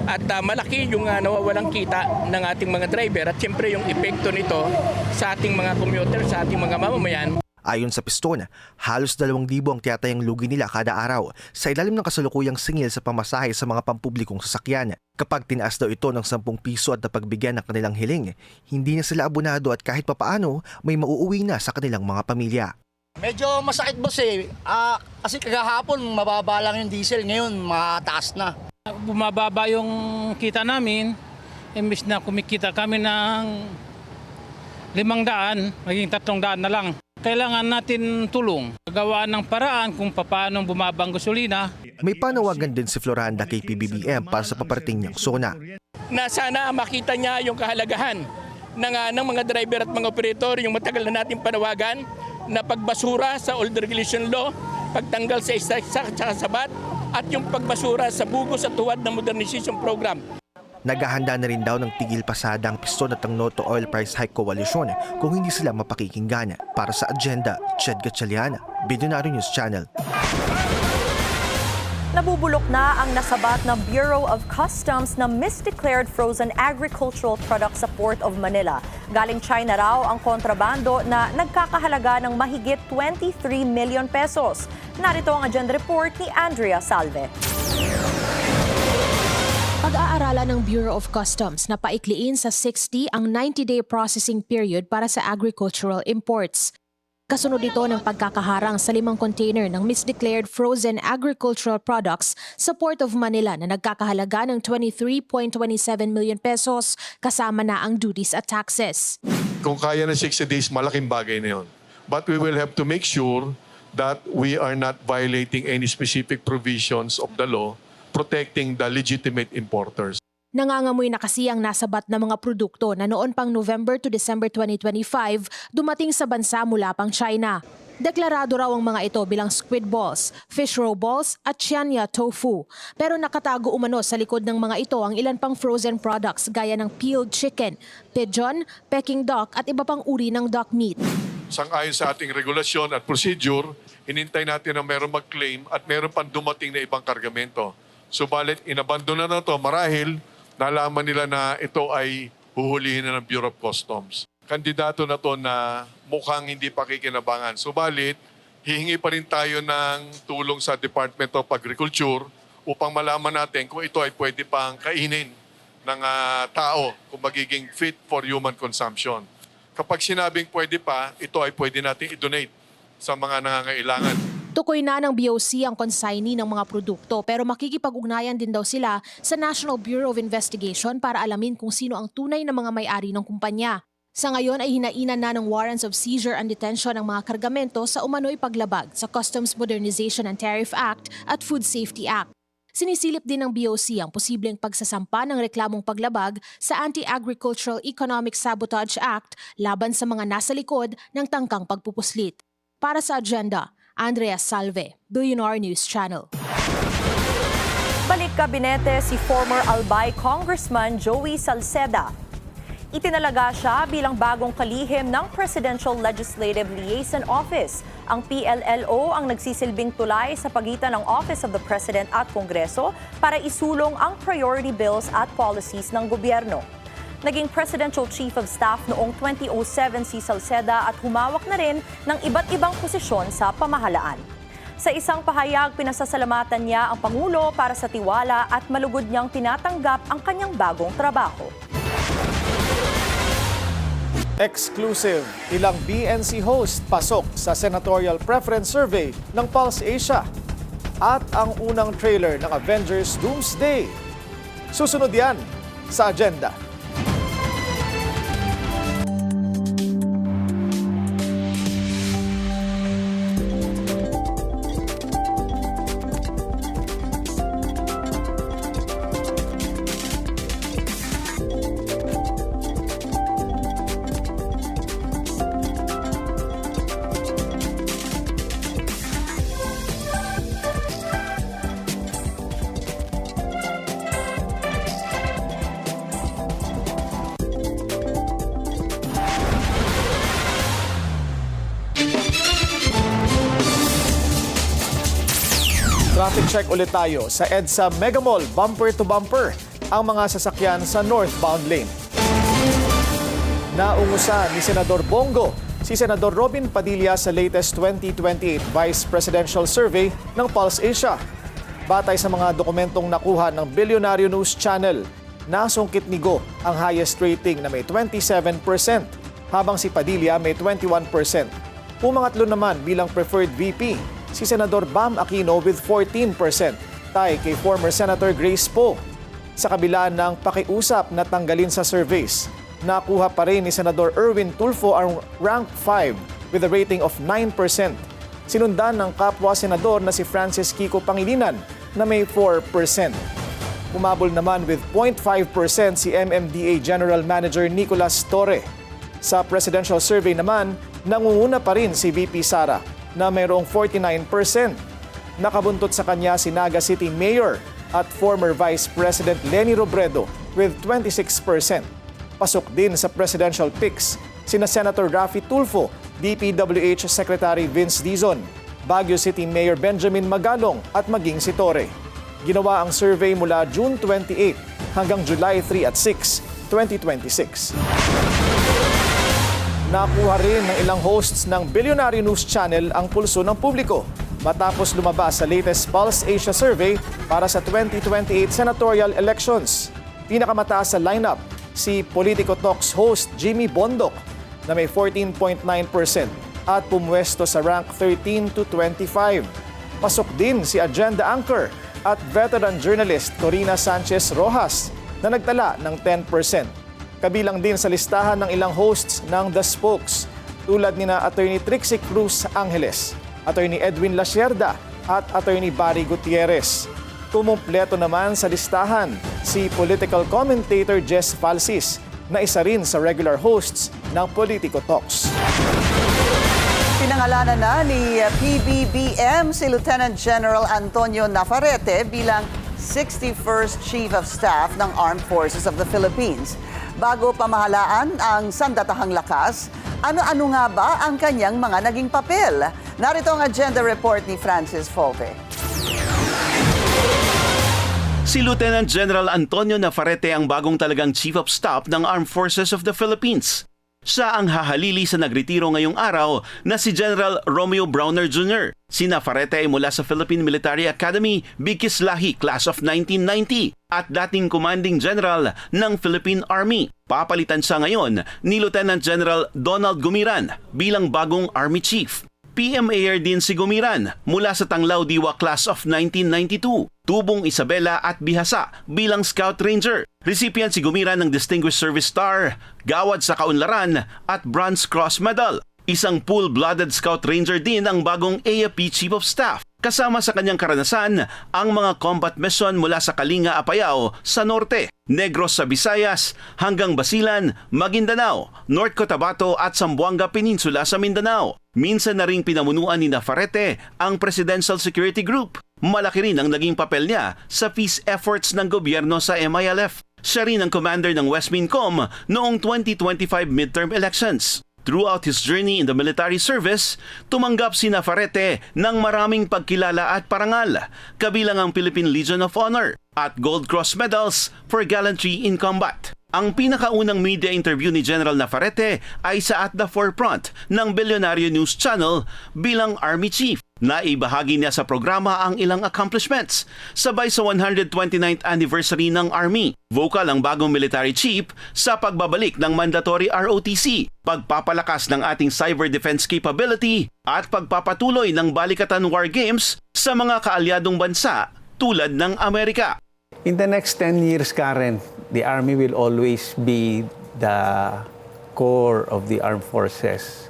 At malaki yung nawawalang kita ng ating mga driver at siyempre yung epekto nito sa ating mga commuter, sa ating mga mamamayan. Ayon sa Piston, halos 2,000 ang tiyatayang lugi nila kada araw sa ilalim ng kasalukuyang singil sa pamasahe sa mga pampublikong sasakyan. Kapag tinaas daw ito ng 10 piso at napagbigyan ng kanilang hiling, hindi na sila abonado at kahit papaano may mauuwi na sa kanilang mga pamilya. Medyo masakit boss kasi kagahapon mababa lang yung diesel, ngayon mataas na. Bumababa yung kita namin, imbis na kumikita kami ng 500, maging 300 na lang. Kailangan natin tulong, gawaan ng paraan kung paano bumaba ang gasolina. May panawagan din si Floranda kay PBBM para sa paparating niyang SONA. na sana makita niya yung kahalagahan ng mga driver at mga operator, yung matagal na natin panawagan na pagbasura sa old regulation law, pagtanggal sa sabat, at yung pagbasura sa bugos at tuwad ng modernization program. Naghahanda na rin daw ng tigil pasada ang piston at ang No to Oil Price Hike Coalition kung hindi sila mapakikinggan. Para sa Agenda, Ched Gatchalian, Billionaire News Channel. Nabubulok na ang nasabat ng Bureau of Customs na misdeclared frozen agricultural products sa Port of Manila. Galing China raw ang kontrabando na nagkakahalaga ng mahigit 23 million pesos. Narito ang agenda report ni Andrea Salve. Pag-aaralan ng Bureau of Customs na paikliin sa 60 ang 90-day processing period para sa agricultural imports. Kasunod ito ng pagkakaharang sa 5 container ng misdeclared frozen agricultural products sa Port of Manila na nagkakahalaga ng 23.27 million pesos kasama na ang duties at taxes. Kung kaya na 60 days, malaking bagay na yun. But we will have to make sure that we are not violating any specific provisions of the law protecting the legitimate importers. Nangangamoy na kasi ang nasabat na mga produkto na noon pang November to December 2025 dumating sa bansa mula pang China. Deklarado raw ang mga ito bilang squid balls, fish roe balls at Chianya tofu. Pero nakatago umano sa likod ng mga ito ang ilan pang frozen products gaya ng peeled chicken, pigeon, Peking duck at iba pang uri ng duck meat. Sang-ayon sa ating regulasyon at procedure, hinintay natin na meron mag-claim at meron pang dumating na ibang kargamento. Subalit, inabandona na ito marahil nalaman nila na ito ay huhulihin na ng Bureau of Customs. Kandidato na to na mukhang hindi pakikinabangan. Subalit, hihingi pa rin tayo ng tulong sa Department of Agriculture upang malaman natin kung ito ay pwede pang kainin ng tao kung magiging fit for human consumption. Kapag sinabing pwede pa, ito ay pwede natin i-donate sa mga nangangailangan. Tukoy na ng BOC ang consignee ng mga produkto pero makikipag-ugnayan din daw sila sa National Bureau of Investigation para alamin kung sino ang tunay na mga may-ari ng kumpanya. Sa ngayon ay hinainan na ng warrants of seizure and detention ng mga kargamento sa umano'y paglabag sa Customs Modernization and Tariff Act at Food Safety Act. Sinisilip din ng BOC ang posibleng pagsasampa ng reklamong paglabag sa Anti-Agricultural Economic Sabotage Act laban sa mga nasa likod ng tangkang pagpupuslit. Para sa Agenda, Andrea Salve, Billionaire News Channel. Balik kabinete si former Albay Congressman Joey Salceda. Itinalaga siya bilang bagong kalihim ng Presidential Legislative Liaison Office. Ang PLLO ang nagsisilbing tulay sa pagitan ng Office of the President at Kongreso para isulong ang priority bills at policies ng gobyerno. Naging Presidential Chief of Staff noong 2007 si Salceda at humawak na rin ng iba't ibang posisyon sa pamahalaan. Sa isang pahayag, pinasasalamatan niya ang Pangulo para sa tiwala at malugod niyang tinatanggap ang kanyang bagong trabaho. Exclusive, ilang BNC host pasok sa senatorial preference survey ng Pulse Asia. At ang unang trailer ng Avengers Doomsday. Susunod yan sa Agenda. Traffic check ulit tayo sa EDSA Mega Mall, bumper to bumper ang mga sasakyan sa northbound lane. Naungusan ni Senador Bongo si Senador Robin Padilla sa latest 2028 Vice Presidential Survey ng Pulse Asia. Batay sa mga dokumentong nakuha ng Billionaire News Channel, nasungkit ni Go ang highest rating na may 27%, habang si Padilla may 21%. Pumangatlo naman bilang preferred VP si Senador Bam Aquino with 14%, tie kay former Senator Grace Poe. Sa kabila ng pakiusap na tanggalin sa surveys, nakuha pa rin ni Senador Erwin Tulfo ang rank 5 with a rating of 9%. Sinundan ng kapwa senador na si Francis Kiko Pangilinan na may 4%. humabol naman with 0.5% si MMDA General Manager Nicolas Torre. Sa presidential survey naman, nangunguna pa rin si VP Sara na mayroong 49%. Nakabuntot sa kanya si Naga City Mayor at former Vice President Leni Robredo with 26%. Pasok din sa presidential picks sina Senator Raffy Tulfo, DPWH Secretary Vince Dizon, Baguio City Mayor Benjamin Magalong at maging si Torre. Ginawa ang survey mula June 28 hanggang July 3 at 6, 2026. Nakuha rin ng ilang hosts ng Billionaire News Channel ang pulso ng publiko matapos lumabas sa latest Pulse Asia survey para sa 2028 senatorial elections. Pinakamataas sa lineup si Politico Talks host Jimmy Bondoc na may 14.9% at pumwesto sa rank 13 to 25. Pasok din si agenda anchor at veteran journalist Corina Sanchez Rojas na nagtala ng 10%. Kabilang din sa listahan ng ilang hosts ng The Spokes tulad nina Attorney Trixie Cruz Angeles, Attorney Edwin Lasierda at Attorney Barry Gutierrez. Kumumpleto naman sa listahan si political commentator Jess Falsis na isa rin sa regular hosts ng Politico Talks. Pinangalanan na ni PBBM si Lieutenant General Antonio Navarrete bilang 61st Chief of Staff ng Armed Forces of the Philippines. Bago pamahalaan ang sandatahang lakas, ano-ano nga ba ang kanyang mga naging papel? Narito ang agenda report ni Francis Folpe. Si Lieutenant General Antonio Navarrete ang bagong talagang Chief of Staff ng Armed Forces of the Philippines. Siya ang hahalili sa nagretiro ngayong araw na si General Romeo Browner Jr. Si Navarrete ay mula sa Philippine Military Academy, Bikislahi, Class of 1990 at dating Commanding General ng Philippine Army. Papalitan siya ngayon ni Lieutenant General Donald Gumiran bilang bagong Army Chief. PMAR din si Gumiran mula sa Tanglao Diwa Class of 1992, Tubong Isabela at Bihasa bilang Scout Ranger. Recipient si Gumiran ng Distinguished Service Star, Gawad sa Kaunlaran at Bronze Cross Medal. Isang full-blooded Scout Ranger din ang bagong AFP Chief of Staff. Kasama sa kanyang karanasan ang mga combat mission mula sa Kalinga, Apayao sa norte, Negros sa Visayas hanggang Basilan, Maguindanao, North Cotabato at Zamboanga Peninsula sa Mindanao. Minsan na ring pinamunuan ni Navarrete ang Presidential Security Group. Malaki rin ang naging papel niya sa peace efforts ng gobyerno sa MILF. Siya rin ang commander ng West Mincom noong 2025 midterm elections. Throughout his journey in the military service, tumanggap si Navarrete ng maraming pagkilala at parangal, kabilang ang Philippine Legion of Honor at Gold Cross medals for gallantry in combat. Ang pinakaunang media interview ni General Navarrete ay sa At the Forefront ng Billionaire News Channel bilang Army Chief. Naibahagi niya sa programa ang ilang accomplishments sabay sa 129th anniversary ng Army. Vocal ang bagong military chief sa pagbabalik ng mandatory ROTC, pagpapalakas ng ating cyber defense capability at pagpapatuloy ng balikatan war games sa mga kaalyadong bansa tulad ng Amerika. In the next 10 years, Karen, the Army will always be the core of the armed forces.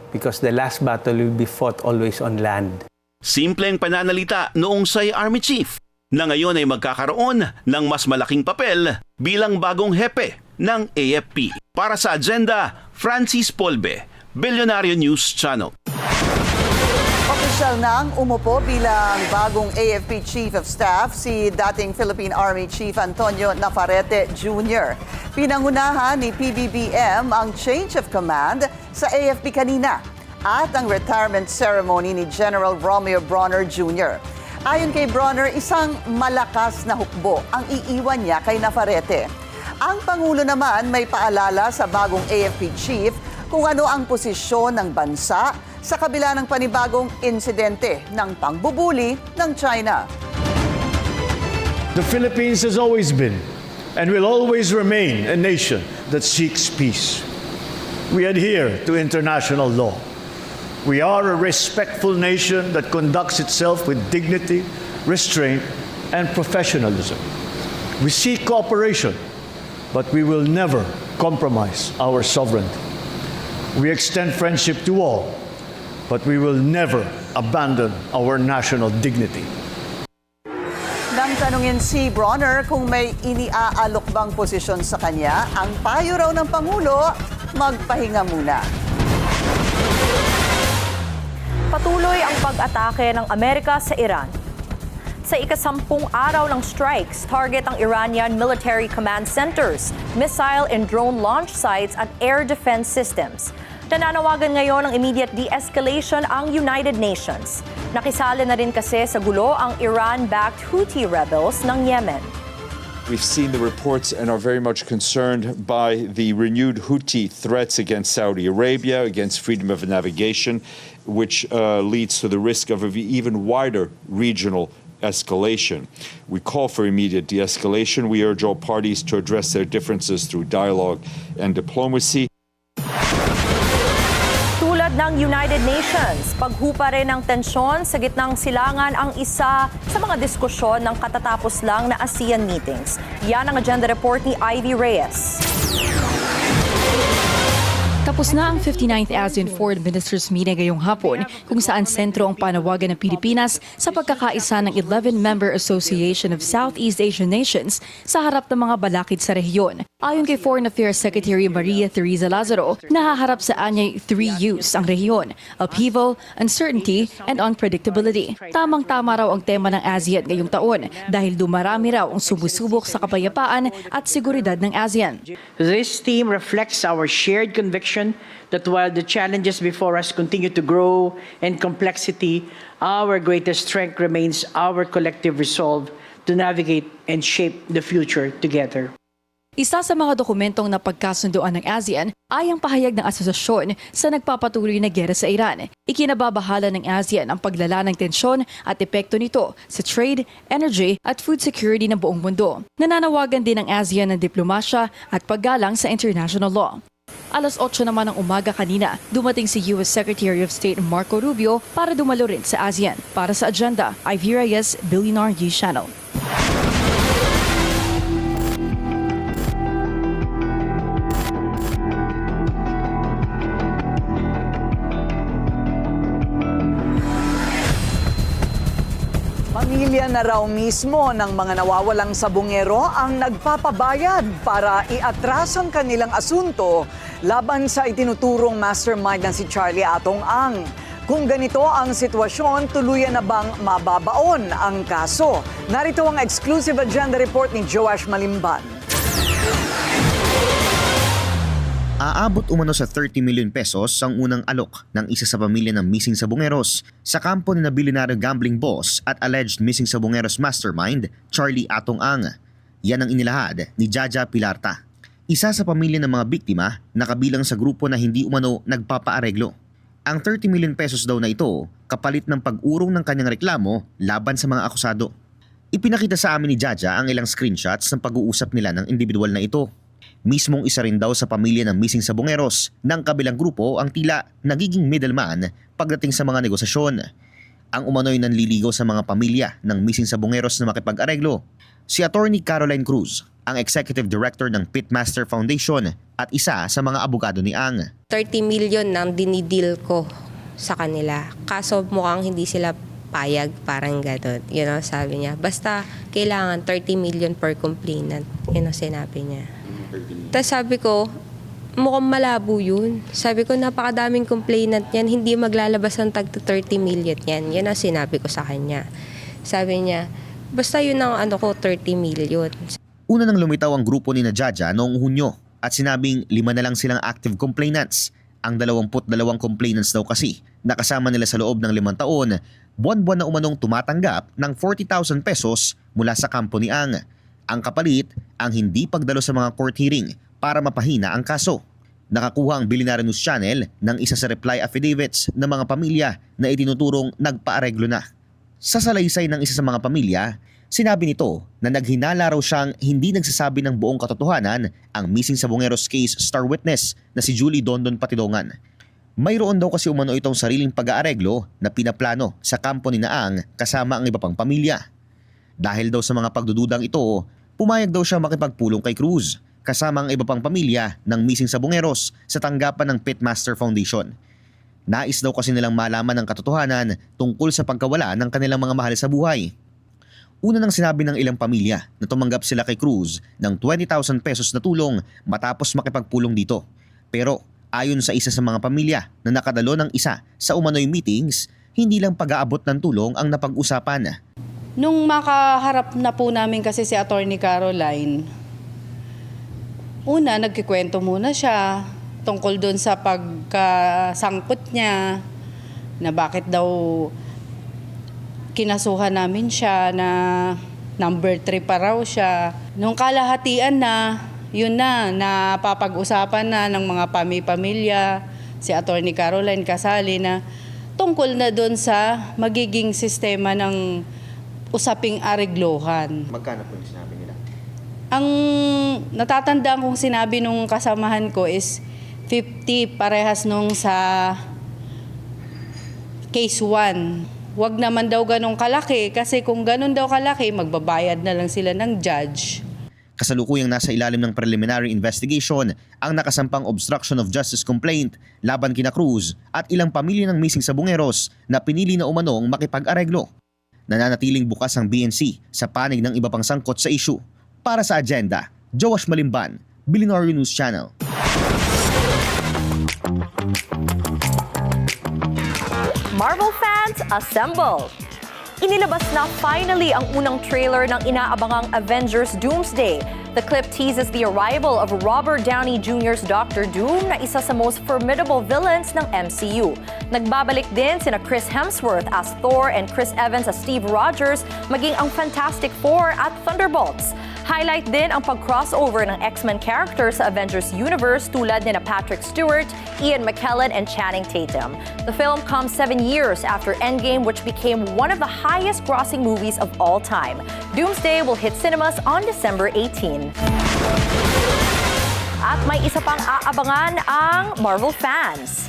Because the last battle will be fought always on land. Simpleng pananalita noong siya'y Army Chief na ngayon ay magkakaroon ng mas malaking papel bilang bagong hepe ng AFP. Para sa agenda, Francis Polbe, Billionaire News Channel. Opisyal nang umupo bilang bagong AFP Chief of Staff si dating Philippine Army Chief Antonio Navarrete Jr. Pinangunahan ni PBBM ang change of command sa AFP kanina at ang retirement ceremony ni General Romeo Browner Jr. Ayon kay Browner, isang malakas na hukbo ang iiwan niya kay Navarrete. Ang Pangulo naman may paalala sa bagong AFP Chief kung ano ang posisyon ng bansa sa kabila ng panibagong insidente ng pangbubuli ng China. The Philippines has always been and will always remain a nation that seeks peace. We adhere to international law. We are a respectful nation that conducts itself with dignity, restraint, and professionalism. We seek cooperation, but we will never compromise our sovereignty. We extend friendship to all, but we will never abandon our national dignity. Nang tanungin si Bronner kung may iniaalok bang posisyon sa kanya, ang payo raw ng Pangulo, magpahinga muna. Patuloy ang pag-atake ng Amerika sa Iran. Sa ika-10 araw ng strikes, target ang Iranian military command centers, missile and drone launch sites at air defense systems. Nananawagan ngayon ng immediate de-escalation ang United Nations. Nakisali na rin kasi sa gulo ang Iran-backed Houthi rebels ng Yemen. We've seen the reports and are very much concerned by the renewed Houthi threats against Saudi Arabia, against freedom of navigation, which leads to the risk of an even wider regional escalation. We call for immediate de-escalation. We urge all parties to address their differences through dialogue and diplomacy. Tulad ng United Nations, paghupa rin ng tensyon sa gitnang silangan ang isa sa mga diskusyon ng katatapos lang na ASEAN meetings. Yan ang agenda report ni Ivy Reyes. Tapos na ang 59th ASEAN Foreign Ministers meeting ngayong hapon kung saan sentro ang panawagan ng Pilipinas sa pagkakaisa ng 11-member Association of Southeast Asian Nations sa harap ng mga balakid sa rehiyon. Ayon kay Foreign Affairs Secretary Maria Teresa Lazaro, nahaharap sa anyay 3 U's ang rehiyon: upheaval, uncertainty, and unpredictability. Tamang-tama raw ang tema ng ASEAN ngayong taon dahil dumarami raw ang sumusubok sa kapayapaan at seguridad ng ASEAN. This theme reflects our shared conviction that while the challenges before us continue to grow in complexity, our greatest strength remains our collective resolve to navigate and shape the future together. Isa sa mga dokumentong napagkasunduan ng ASEAN ay ang pahayag ng asosasyon sa nagpapatuloy na giyera sa Iran. Ikinababahala ng ASEAN ang paglala ng tensyon at epekto nito sa trade, energy at food security ng buong mundo. Nananawagan din ng ASEAN ng diplomasya at paggalang sa international law. Alas 8 naman ng umaga kanina, dumating si US Secretary of State Marco Rubio para dumalo rin sa ASEAN. Para sa agenda, Ivy Reyes, Billionaire News Channel. Pamilya na raw mismo ng mga nawawalang sabungero ang nagpapabayad para iatras ang kanilang asunto laban sa itinuturong mastermind na si Charlie Atong Ang. Kung ganito ang sitwasyon, tuluyan na bang mababaon ang kaso? Narito ang exclusive agenda report ni Joash Malimban. Aabot umano sa 30 million pesos ang unang alok ng isa sa pamilya ng missing sabungeros sa kampo ni na billionaire gambling boss at alleged missing sabungeros mastermind, Charlie Atong Ang. Yan ang inilahad ni Jaja Pilarta, isa sa pamilya ng mga biktima na kabilang sa grupo na hindi umano nagpapaareglo. Ang 30 million pesos daw na ito kapalit ng pag-urong ng kanyang reklamo laban sa mga akusado. Ipinakita sa amin ni Jaja ang ilang screenshots ng pag-uusap nila ng individual na ito. Mismong isa rin daw sa pamilya ng missing sabungeros ng kabilang grupo ang tila nagiging middleman pagdating sa mga negosasyon. Ang umano'y nanliligaw sa mga pamilya ng missing sabungeros na makipag-areglo. Si Attorney Caroline Cruz, ang Executive Director ng Pitmaster Foundation at isa sa mga abogado ni Ang. 30 million nang dinidil ko sa kanila. Kaso mukhang hindi sila payag, parang gano'n. Sabi niya. Basta kailangan 30 million per complainant. Sinabi niya. Tapos sabi ko, mukhang malabo yun. Sabi ko, napakadaming complainant yan, hindi maglalabas ng tag to 30 million yan. Yan ang sinabi ko sa kanya. Sabi niya, basta yun ang 30 million. Una nang lumitaw ang grupo ni na Jaja noong Hunyo at sinabing 5 na lang silang active complainants. Ang 22 complainants daw kasi nakasama nila sa loob ng 5 taon, buwan-buwan na umanong tumatanggap ng 40,000 pesos mula sa kampo ni Ang. Ang kapalit, ang hindi pagdalo sa mga court hearing para mapahina ang kaso. Nakakuha ang Billionaire News Channel ng isa sa reply affidavits ng mga pamilya na itinuturong nagpaareglo na. Sa salaysay ng isa sa mga pamilya, sinabi nito na naghinala raw siyang hindi nagsasabi ng buong katotohanan ang missing sabungeros case star witness na si Julie Dondon Patidongan. Mayroon daw kasi umano itong sariling pag-aareglo na pinaplano sa kampo ni Naang kasama ang iba pang pamilya. Dahil daw sa mga pagdududang ito, pumayag daw siya makipagpulong kay Cruz kasama ang iba pang pamilya ng missing sabungeros sa tanggapan ng Pitmaster Foundation. Nais daw kasi nilang malaman ang katotohanan tungkol sa pagkawala ng kanilang mga mahal sa buhay. Una nang sinabi ng ilang pamilya na tumanggap sila kay Cruz ng 20,000 pesos na tulong matapos makipagpulong dito. Pero ayon sa isa sa mga pamilya na nakadalo ng isa sa umano'y meetings, hindi lang pag-aabot ng tulong ang napag-usapan. Nung makaharap na po namin kasi si Attorney Caroline, una nagkikwento muna siya tungkol doon sa pagkasangkot niya, na bakit daw kinasuhan namin siya, na number 3 pa raw siya. Nung kalahatian na, yun na, napapag-usapan na ng mga pamilya, si Attorney Caroline kasali na tungkol na doon sa magiging sistema ng usaping areglohan. Magkano po yung sinabi nila? Ang natatandaan kong sinabi nung kasamahan ko is 50 parehas nung sa case 1. Huwag naman daw ganong kalaki kasi kung ganon daw kalaki, magbabayad na lang sila ng judge. Kasalukuyang nasa ilalim ng preliminary investigation ang nakasampang obstruction of justice complaint laban kina Cruz at ilang pamilya ng missing sa Bungeros na pinili na umanong makipag-areglo. Nananatiling bukas ang BNC sa panig ng iba pang sangkot sa issue. Para sa Agenda, Joash Malimban, Billionaire News Channel. Marvel fans, assemble! Inilabas na finally ang unang trailer ng inaabangang Avengers Doomsday. The clip teases the arrival of Robert Downey Jr.'s Dr. Doom na isa sa most formidable villains ng MCU. Nagbabalik din sina Chris Hemsworth as Thor and Chris Evans as Steve Rogers, maging ang Fantastic Four at Thunderbolts. Highlight din ang pag-crossover ng X-Men characters sa Avengers universe tulad ni Patrick Stewart, Ian McKellen, and Channing Tatum. The film comes 7 years after Endgame, which became one of the highest-grossing movies of all time. Doomsday will hit cinemas on December 18. At may isa pang aabangan ang Marvel fans.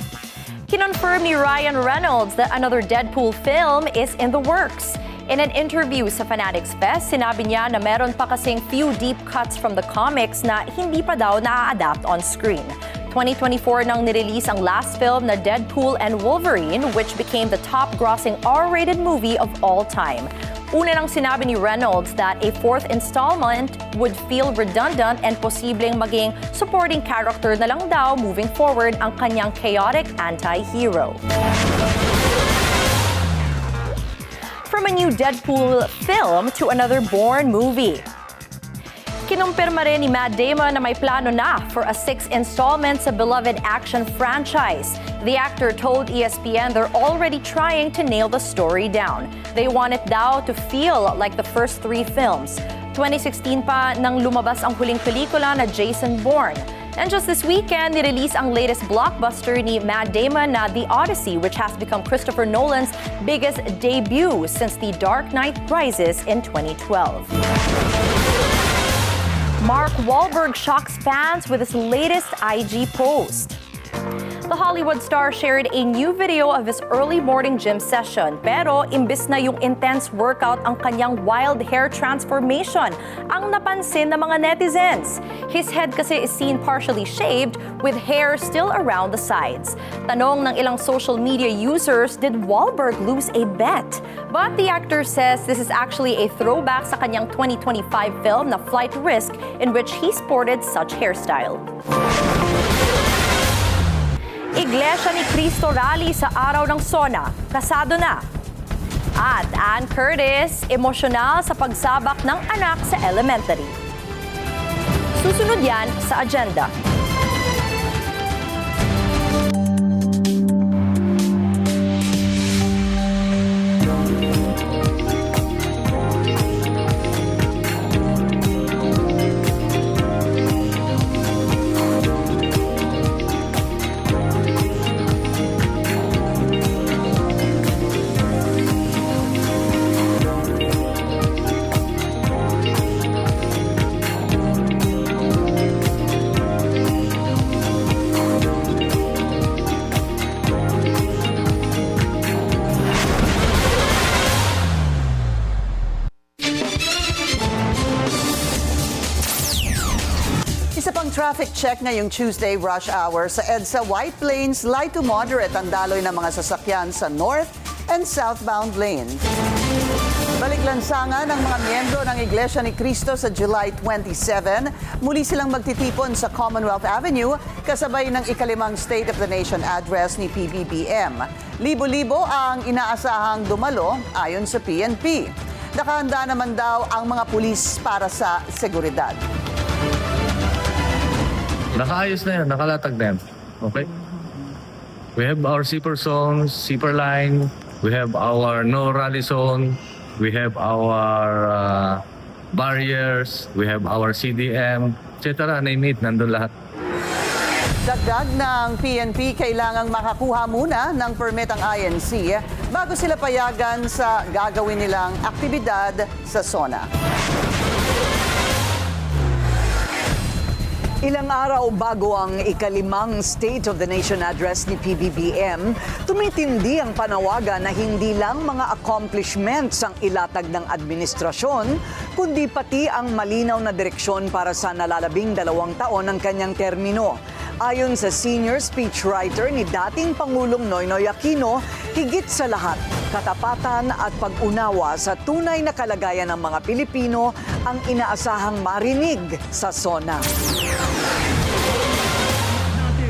Kinonfirm ni Ryan Reynolds that another Deadpool film is in the works. In an interview sa Fanatics Fest, sinabi niya na meron pa kasing few deep cuts from the comics na hindi pa daw na-adapt on screen. 2024 nang nirelease ang last film na Deadpool and Wolverine, which became the top-grossing R-rated movie of all time. Una nang sinabi ni Reynolds that a fourth installment would feel redundant and posibleng maging supporting character na lang daw moving forward ang kanyang chaotic anti-hero. From a new Deadpool film to another Bourne movie. Kinumpirma rin ni Matt Damon na may plano na for a 6th installment sa beloved action franchise. The actor told ESPN they're already trying to nail the story down. They want it daw to feel like the first 3 films. 2016 pa nang lumabas ang huling pelikula na Jason Bourne. And just this weekend, nirelease ang latest blockbuster ni Matt Damon na The Odyssey, which has become Christopher Nolan's biggest debut since The Dark Knight Rises in 2012. Mark Wahlberg shocks fans with his latest IG post. The Hollywood star shared a new video of his early morning gym session, pero imbis na yung intense workout ang kanyang wild hair transformation ang napansin ng mga netizens. His head kasi is seen partially shaved with hair still around the sides. Tanong ng ilang social media users, did Wahlberg lose a bet? But the actor says this is actually a throwback sa kanyang 2025 film na Flight Risk, in which he sported such hairstyle. Iglesia ni Cristo rally sa araw ng SONA, kasado na. At Ann Curtis, emosyonal sa pagsabak ng anak sa elementary. Susunod yan sa agenda. Isa pang traffic check ngayong Tuesday rush hour sa EDSA White Plains, light to moderate ang daloy ng mga sasakyan sa north and southbound lane. Baliklansangan ng mga miyembro ng Iglesia ni Cristo sa July 27. Muli silang magtitipon sa Commonwealth Avenue kasabay ng ikalimang State of the Nation address ni PBBM. Libo-libo ang inaasahang dumalo ayon sa PNP. Nakahanda naman daw ang mga pulis para sa seguridad. Nakaayos na yan, nakalatag na yan. Okay? We have our zipper zones, zipper line, we have our no rally zone, we have our barriers, we have our CDM, etc. Name it, nandun lahat. Dagdag ng PNP, kailangang makakuha muna ng permit ang INC bago sila payagan sa gagawin nilang aktibidad sa SONA. Ilang araw bago ang ikalimang State of the Nation address ni PBBM, tumitindi ang panawagan na hindi lang mga accomplishments ang ilatag ng administrasyon, kundi pati ang malinaw na direksyon para sa nalalabing 2 taon ng kanyang termino. Ayon sa senior speechwriter ni dating Pangulong Noynoy Aquino, higit sa lahat, katapatan at pag-unawa sa tunay na kalagayan ng mga Pilipino ang inaasahang marinig sa SONA.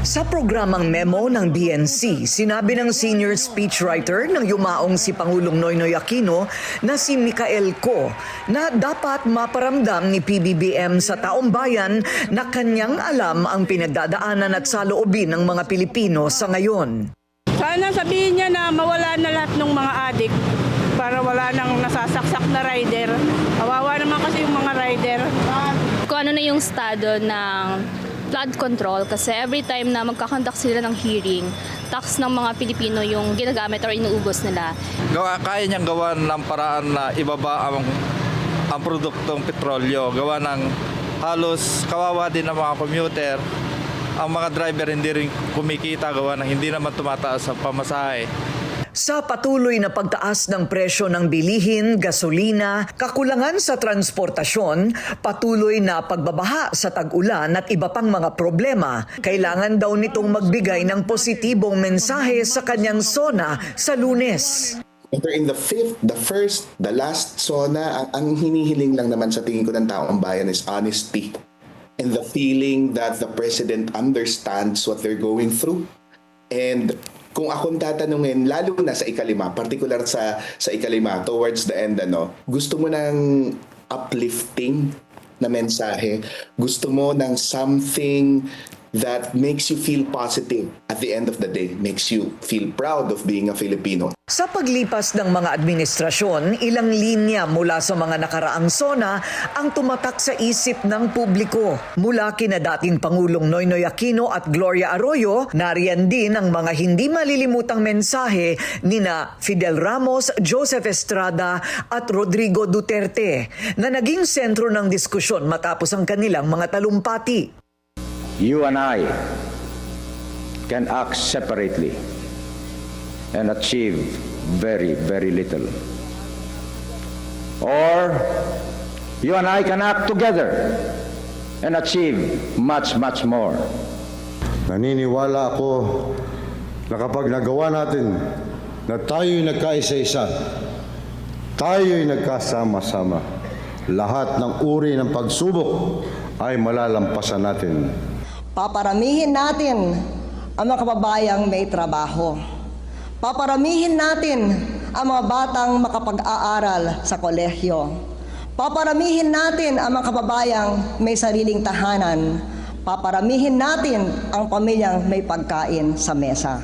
Sa programang memo ng DNC, sinabi ng senior speechwriter ng yumaong si Pangulong Noynoy Aquino na si Micael Co na dapat maparamdam ni PBBM sa taong bayan na kanyang alam ang pinagdadaanan at saloobin ng mga Pilipino sa ngayon. Sana sabihin niya na mawala na lahat ng mga adik para wala nang nasasaksak na rider. Kawawa naman kasi yung mga rider. Kung ano na yung estado ng flood control kasi every time na magkakonduct sila ng hearing, tax ng mga Pilipino yung ginagamit or inuubos nila. Kaya niyang gawa ng paraan na ibaba ang produktong petrolyo. Gawa ng halos kawawa din ng mga commuter. Ang mga driver hindi rin kumikita, gawa ng hindi naman tumataas ang pamasahe. Sa patuloy na pagtaas ng presyo ng bilihin, gasolina, kakulangan sa transportasyon, patuloy na pagbabaha sa tag-ulan at iba pang mga problema, kailangan daw nitong magbigay ng positibong mensahe sa kanyang SONA sa Lunes. In the last SONA, ang hinihiling lang naman sa tingin ko ng taong bayan is honesty and the feeling that the President understands what they're going through. And kung akong tatanungin, lalo na sa ikalima, particular sa ikalima, towards the end, gusto mo ng uplifting na mensahe, gusto mo ng something that makes you feel positive at the end of the day, makes you feel proud of being a Filipino. Sa paglipas ng mga administrasyon, ilang linya mula sa mga nakaraang SONA ang tumatak sa isip ng publiko. Mula kina dating Pangulong Noynoy Aquino at Gloria Arroyo, nariyan din ang mga hindi malilimutang mensahe nina Fidel Ramos, Joseph Estrada at Rodrigo Duterte na naging sentro ng diskusyon matapos ang kanilang mga talumpati. You and I can act separately and achieve very, very little. Or you and I can act together and achieve much, much more. Naniniwala ako na kapag nagawa natin na tayo'y nagkaisa-isa, tayo'y nagkasama-sama, lahat ng uri ng pagsubok ay malalampasan natin. Paparamihin natin ang mga kababayang may trabaho. Paparamihin natin ang mga batang makapag-aaral sa kolehiyo. Paparamihin natin ang mga kababayang may sariling tahanan. Paparamihin natin ang pamilyang may pagkain sa mesa.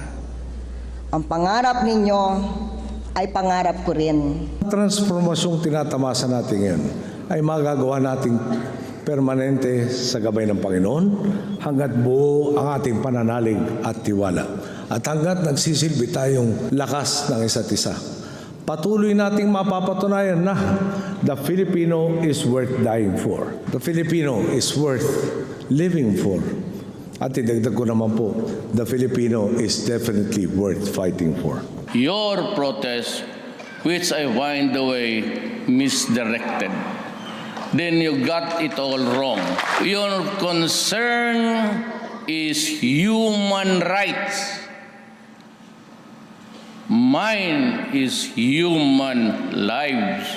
Ang pangarap ninyo ay pangarap ko rin. Transformasyong tinatamasa natin ngayon ay magagawa nating permanente sa gabay ng Panginoon hanggat buo ang ating pananalig at tiwala at hanggat nagsisilbi tayong lakas ng isa't isa. Patuloy nating mapapatunayan na the Filipino is worth dying for. The Filipino is worth living for. At idagdag ko naman po, the Filipino is definitely worth fighting for. Your protest, which I find the way misdirected, then you got it all wrong. Your concern is human rights. Mine is human lives.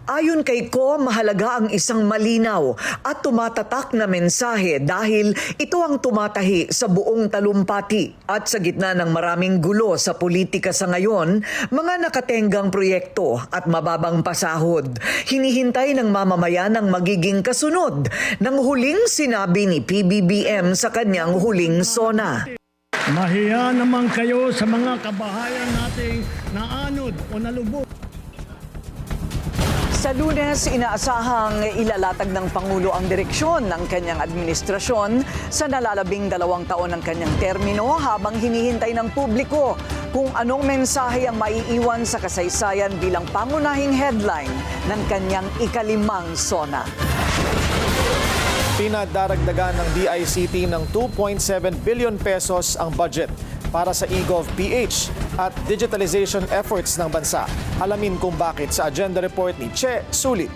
Ayon kay Ko, mahalaga ang isang malinaw at tumatatak na mensahe dahil ito ang tumatahi sa buong talumpati. At sa gitna ng maraming gulo sa politika sa ngayon, mga nakatenggang proyekto at mababang pasahod, hinihintay ng mamamayan ang magiging kasunod ng huling sinabi ni PBBM sa kanyang huling SONA. Mahiya naman kayo sa mga kabahayan nating naanod o nalubog. Sa Lunes, inaasahang ilalatag ng Pangulo ang direksyon ng kanyang administrasyon sa nalalabing 2 taon ng kanyang termino habang hinihintay ng publiko kung anong mensahe ang maiiwan sa kasaysayan bilang pangunahing headline ng kanyang ikalimang SONA. Pinadaragdagan ng DICT ng 2.7 billion pesos ang budget para sa eGov.ph at digitalization efforts ng bansa. Alamin kung bakit sa agenda report ni Che Sulit.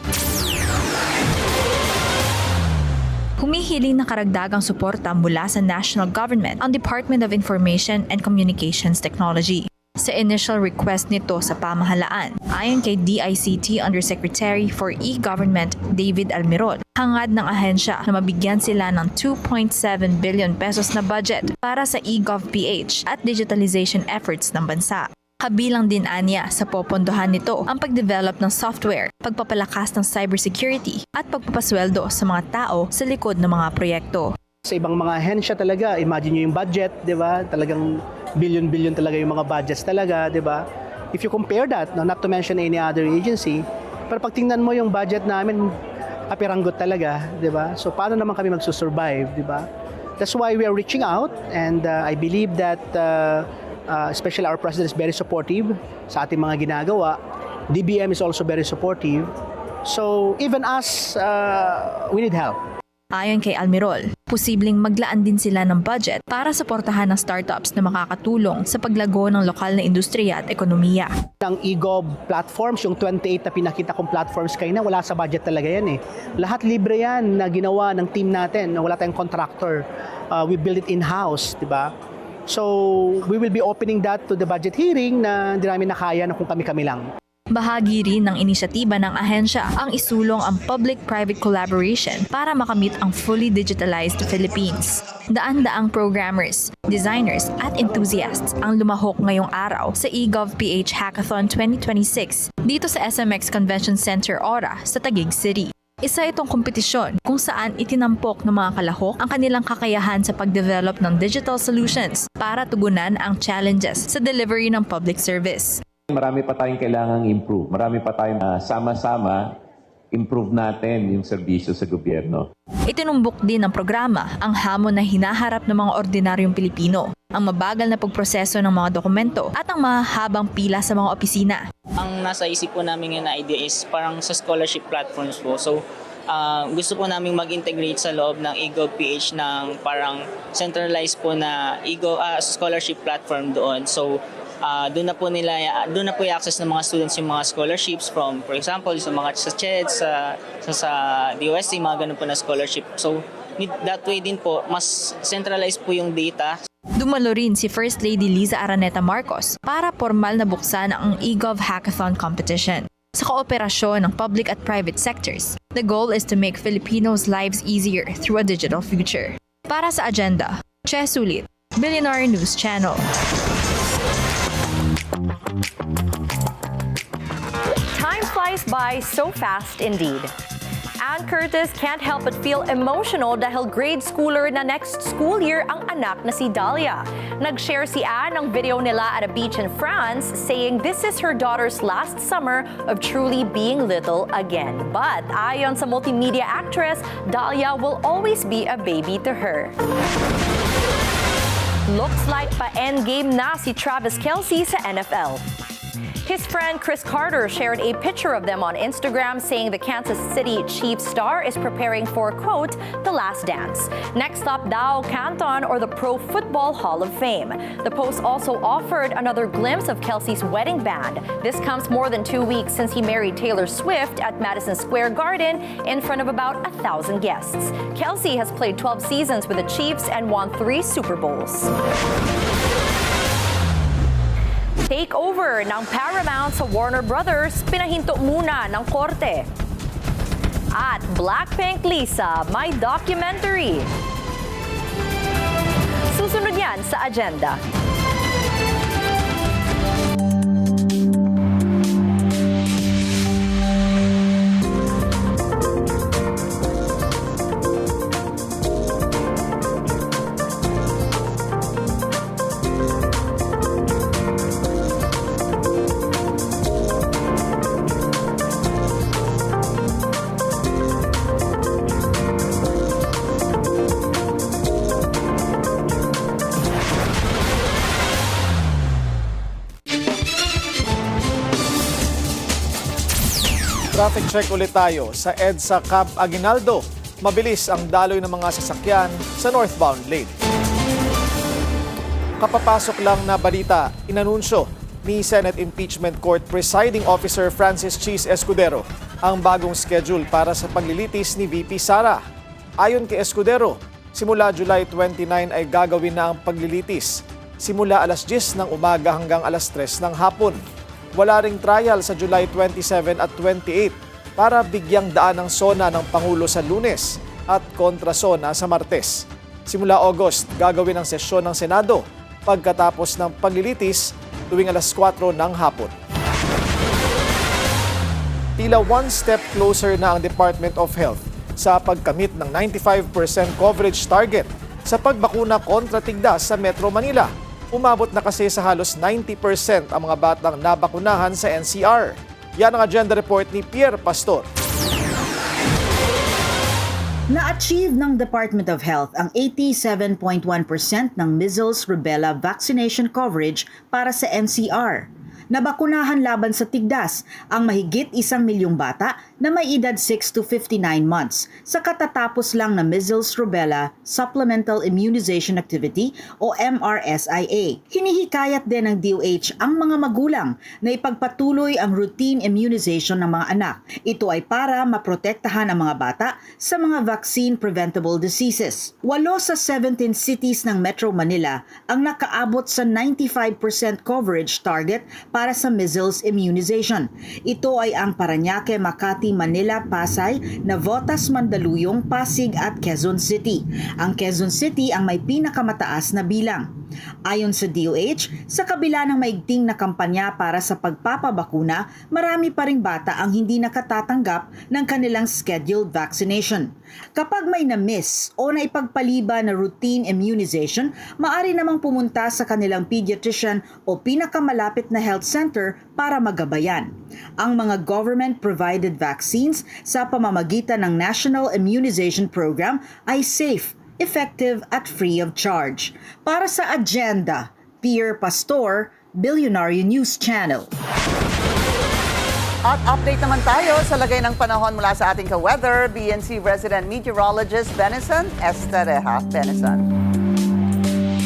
Humihiling na karagdagang suporta mula sa national government ang Department of Information and Communications Technology. Sa initial request nito sa pamahalaan, ayon kay DICT Undersecretary for E-Government David Almirol, hangad ng ahensya na mabigyan sila ng 2.7 billion pesos na budget para sa eGov.ph at digitalization efforts ng bansa. Kabilang din anya sa popondohan nito ang pagdevelop ng software, pagpapalakas ng cybersecurity at pagpapasweldo sa mga tao sa likod ng mga proyekto. Sa ibang mga ahensya talaga, imagine nyo yung budget, di ba? Talagang billion-billion talaga yung mga budgets talaga, di ba? If you compare that, no, not to mention any other agency, pero pag tingnan mo yung budget namin, apiranggot talaga, di ba? So paano naman kami magsusurvive, di ba? That's why we are reaching out, and I believe that especially our President is very supportive sa ating mga ginagawa. DBM is also very supportive. So even us, we need help. Ayon kay Almirol, posibleng maglaan din sila ng budget para suportahan ng startups na makakatulong sa paglago ng lokal na industriya at ekonomiya. Ang eGov platforms, yung 28 na pinakita kong platforms kayo na, wala sa budget talaga yan eh. Lahat libre yan na ginawa ng team natin, wala tayong contractor. We build it in-house, di ba? So we will be opening that to the budget hearing na hindi namin nakaya na kung kami-kami lang. Bahagi rin ng inisyatiba ng ahensya ang isulong ang public-private collaboration para makamit ang fully digitalized Philippines. Daan-daang programmers, designers at enthusiasts ang lumahok ngayong araw sa eGov.ph Hackathon 2026 dito sa SMX Convention Center Ora sa Taguig City. Isa itong kompetisyon kung saan itinampok ng mga kalahok ang kanilang kakayahan sa pagdevelop ng digital solutions para tugunan ang challenges sa delivery ng public service. Marami pa tayong kailangang improve. Marami pa tayong sama-sama improve natin yung serbisyo sa gobyerno. Itinumbok din ng programa ang hamon na hinaharap ng mga ordinaryong Pilipino, ang mabagal na pagproseso ng mga dokumento at ang mahabang pila sa mga opisina. Ang nasa isip po namin yung idea is parang sa scholarship platforms po. So gusto po namin mag-integrate sa loob ng eGov.ph ng parang centralized po na scholarship platform doon. So doon na po i-access ng mga students yung mga scholarships from, for example, sa mga sa CHED, sa DOST, mga ganun po na scholarship. So that way din po, mas centralized po yung data. Dumalo rin si First Lady Liza Araneta Marcos para formal na buksan ang eGov Hackathon competition. Sa kooperasyon ng public at private sectors, the goal is to make Filipinos' lives easier through a digital future. Para sa agenda, Che Sulit, Billionaire News Channel. Time flies by so fast indeed. Ann Curtis can't help but feel emotional dahil grade schooler na next school year ang anak na si Dahlia. Nag-share si Ann ng video nila at a beach in France saying this is her daughter's last summer of truly being little again. But ayon sa multimedia actress, Dahlia will always be a baby to her. Looks like pa-endgame na si Travis Kelce sa NFL. His friend Chris Carter shared a picture of them on Instagram saying the Kansas City Chiefs star is preparing for, quote, the last dance. Next stop daw, Canton or the Pro Football Hall of Fame. The post also offered another glimpse of Kelce's wedding band. This comes more than 2 weeks since he married Taylor Swift at Madison Square Garden in front of about 1,000 guests. Kelce has played 12 seasons with the Chiefs and won 3 Super Bowls. Takeover ng Paramount sa Warner Brothers, pinahinto muna ng korte. At Blackpink Lisa, may documentary. Susunod yan sa agenda. Traffic check ulit tayo sa EDSA Camp Aguinaldo. Mabilis ang daloy ng mga sasakyan sa northbound lane. Kapapasok lang na balita, inanunsyo ni Senate Impeachment Court Presiding Officer Francis Cheese Escudero ang bagong schedule para sa paglilitis ni VP Sara. Ayon kay Escudero, simula July 29 ay gagawin na ang paglilitis. Simula alas 10 ng umaga hanggang alas 3 ng hapon. Wala ring trial sa July 27 at 28 para bigyang daan ng SONA ng Pangulo sa Lunes at kontra SONA sa Martes. Simula August, gagawin ang sesyon ng Senado pagkatapos ng paglilitis tuwing alas 4 ng hapon. Tila one step closer na ang Department of Health sa pagkamit ng 95% coverage target sa pagbakuna kontra tigdas sa Metro Manila. Umabot na kasi sa halos 90% ang mga batang nabakunahan sa NCR. Yan ang agenda report ni Pierre Pastor. Na-achieve ng Department of Health ang 87.1% ng measles rubella vaccination coverage para sa NCR. Nabakunahan laban sa tigdas ang mahigit 1 milyong bata na may edad 6 to 59 months sa katatapos lang na measles rubella supplemental immunization activity o MRSIA. Hinihikayat din ng DOH ang mga magulang na ipagpatuloy ang routine immunization ng mga anak. Ito ay para maprotektahan ang mga bata sa mga vaccine-preventable diseases. 8 sa 17 cities ng Metro Manila ang nakaabot sa 95% coverage target para sa measles immunization. Ito ay ang Parañaque, Makati, Manila, Pasay, Navotas, Mandaluyong, Pasig at Quezon City. Ang Quezon City ang may pinakamataas na bilang. Ayon sa DOH, sa kabila ng maigting na kampanya para sa pagpapabakuna, marami pa ring bata ang hindi nakatatanggap ng kanilang scheduled vaccination. Kapag may na-miss o naipagpaliba na routine immunization, maaari namang pumunta sa kanilang pediatrician o pinakamalapit na health center para magabayan. Ang mga government-provided vaccines sa pamamagitan ng National Immunization Program ay safe, effective at free of charge. Para sa agenda, Pierre Pastor, Billionaire News Channel. At update naman tayo sa lagay ng panahon mula sa ating ka-weather, BNC resident meteorologist Benison Estereja. Benison.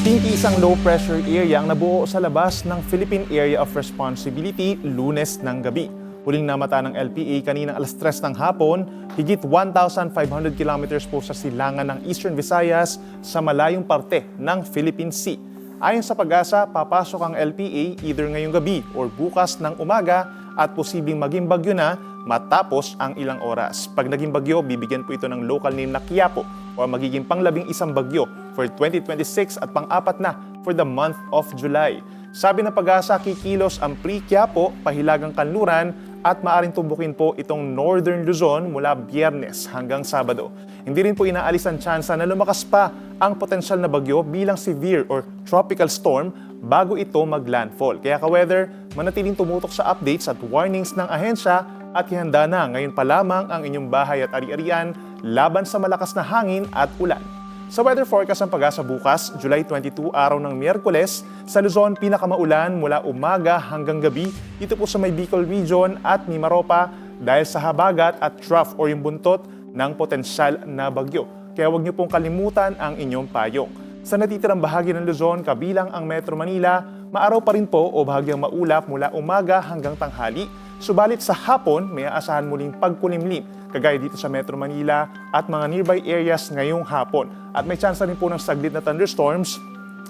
Pinky isang low-pressure area ang nabuo sa labas ng Philippine Area of Responsibility Lunes ng gabi. Huling namata ng LPA kaninang alas 3 ng hapon, higit 1,500 kilometers po sa silangan ng Eastern Visayas sa malayong parte ng Philippine Sea. Ayon sa Pag-asa, papasok ang LPA either ngayong gabi or bukas ng umaga at posibleng maging bagyo na matapos ang ilang oras. Pag naging bagyo, bibigyan po ito ng local name na Quiapo o magiging pang-11 bagyo for 2026 at pang-4 na for the month of July. Sabi ng Pag-asa, kikilos ang pre-Quiapo, pahilagang kanluran at maaring tumbukin po itong Northern Luzon mula Biyernes hanggang Sabado. Hindi rin po inaalis ang tsansa na lumakas pa ang potensyal na bagyo bilang severe or tropical storm bago ito mag-landfall. Kaya ka-weather, manatiling tumutok sa updates at warnings ng ahensya at ihanda na ngayon pa lamang ang inyong bahay at ari-arian laban sa malakas na hangin at ulan. Sa weather forecast ng Pag-asa bukas, July 22, araw ng Miyerkules, sa Luzon pinakamaulan mula umaga hanggang gabi dito po sa may Bicol Region at Mimaropa dahil sa habagat at trough o yung buntot ng potensyal na bagyo. Kaya huwag niyo pong kalimutan ang inyong payong. Sa natitirang bahagi ng Luzon, kabilang ang Metro Manila, maaraw pa rin po o bahagyang maulap mula umaga hanggang tanghali. Subalit sa hapon, may aasahan muling pagkulimlim, kagaya dito sa Metro Manila at mga nearby areas ngayong hapon. At may chance rin po ng saglit na thunderstorms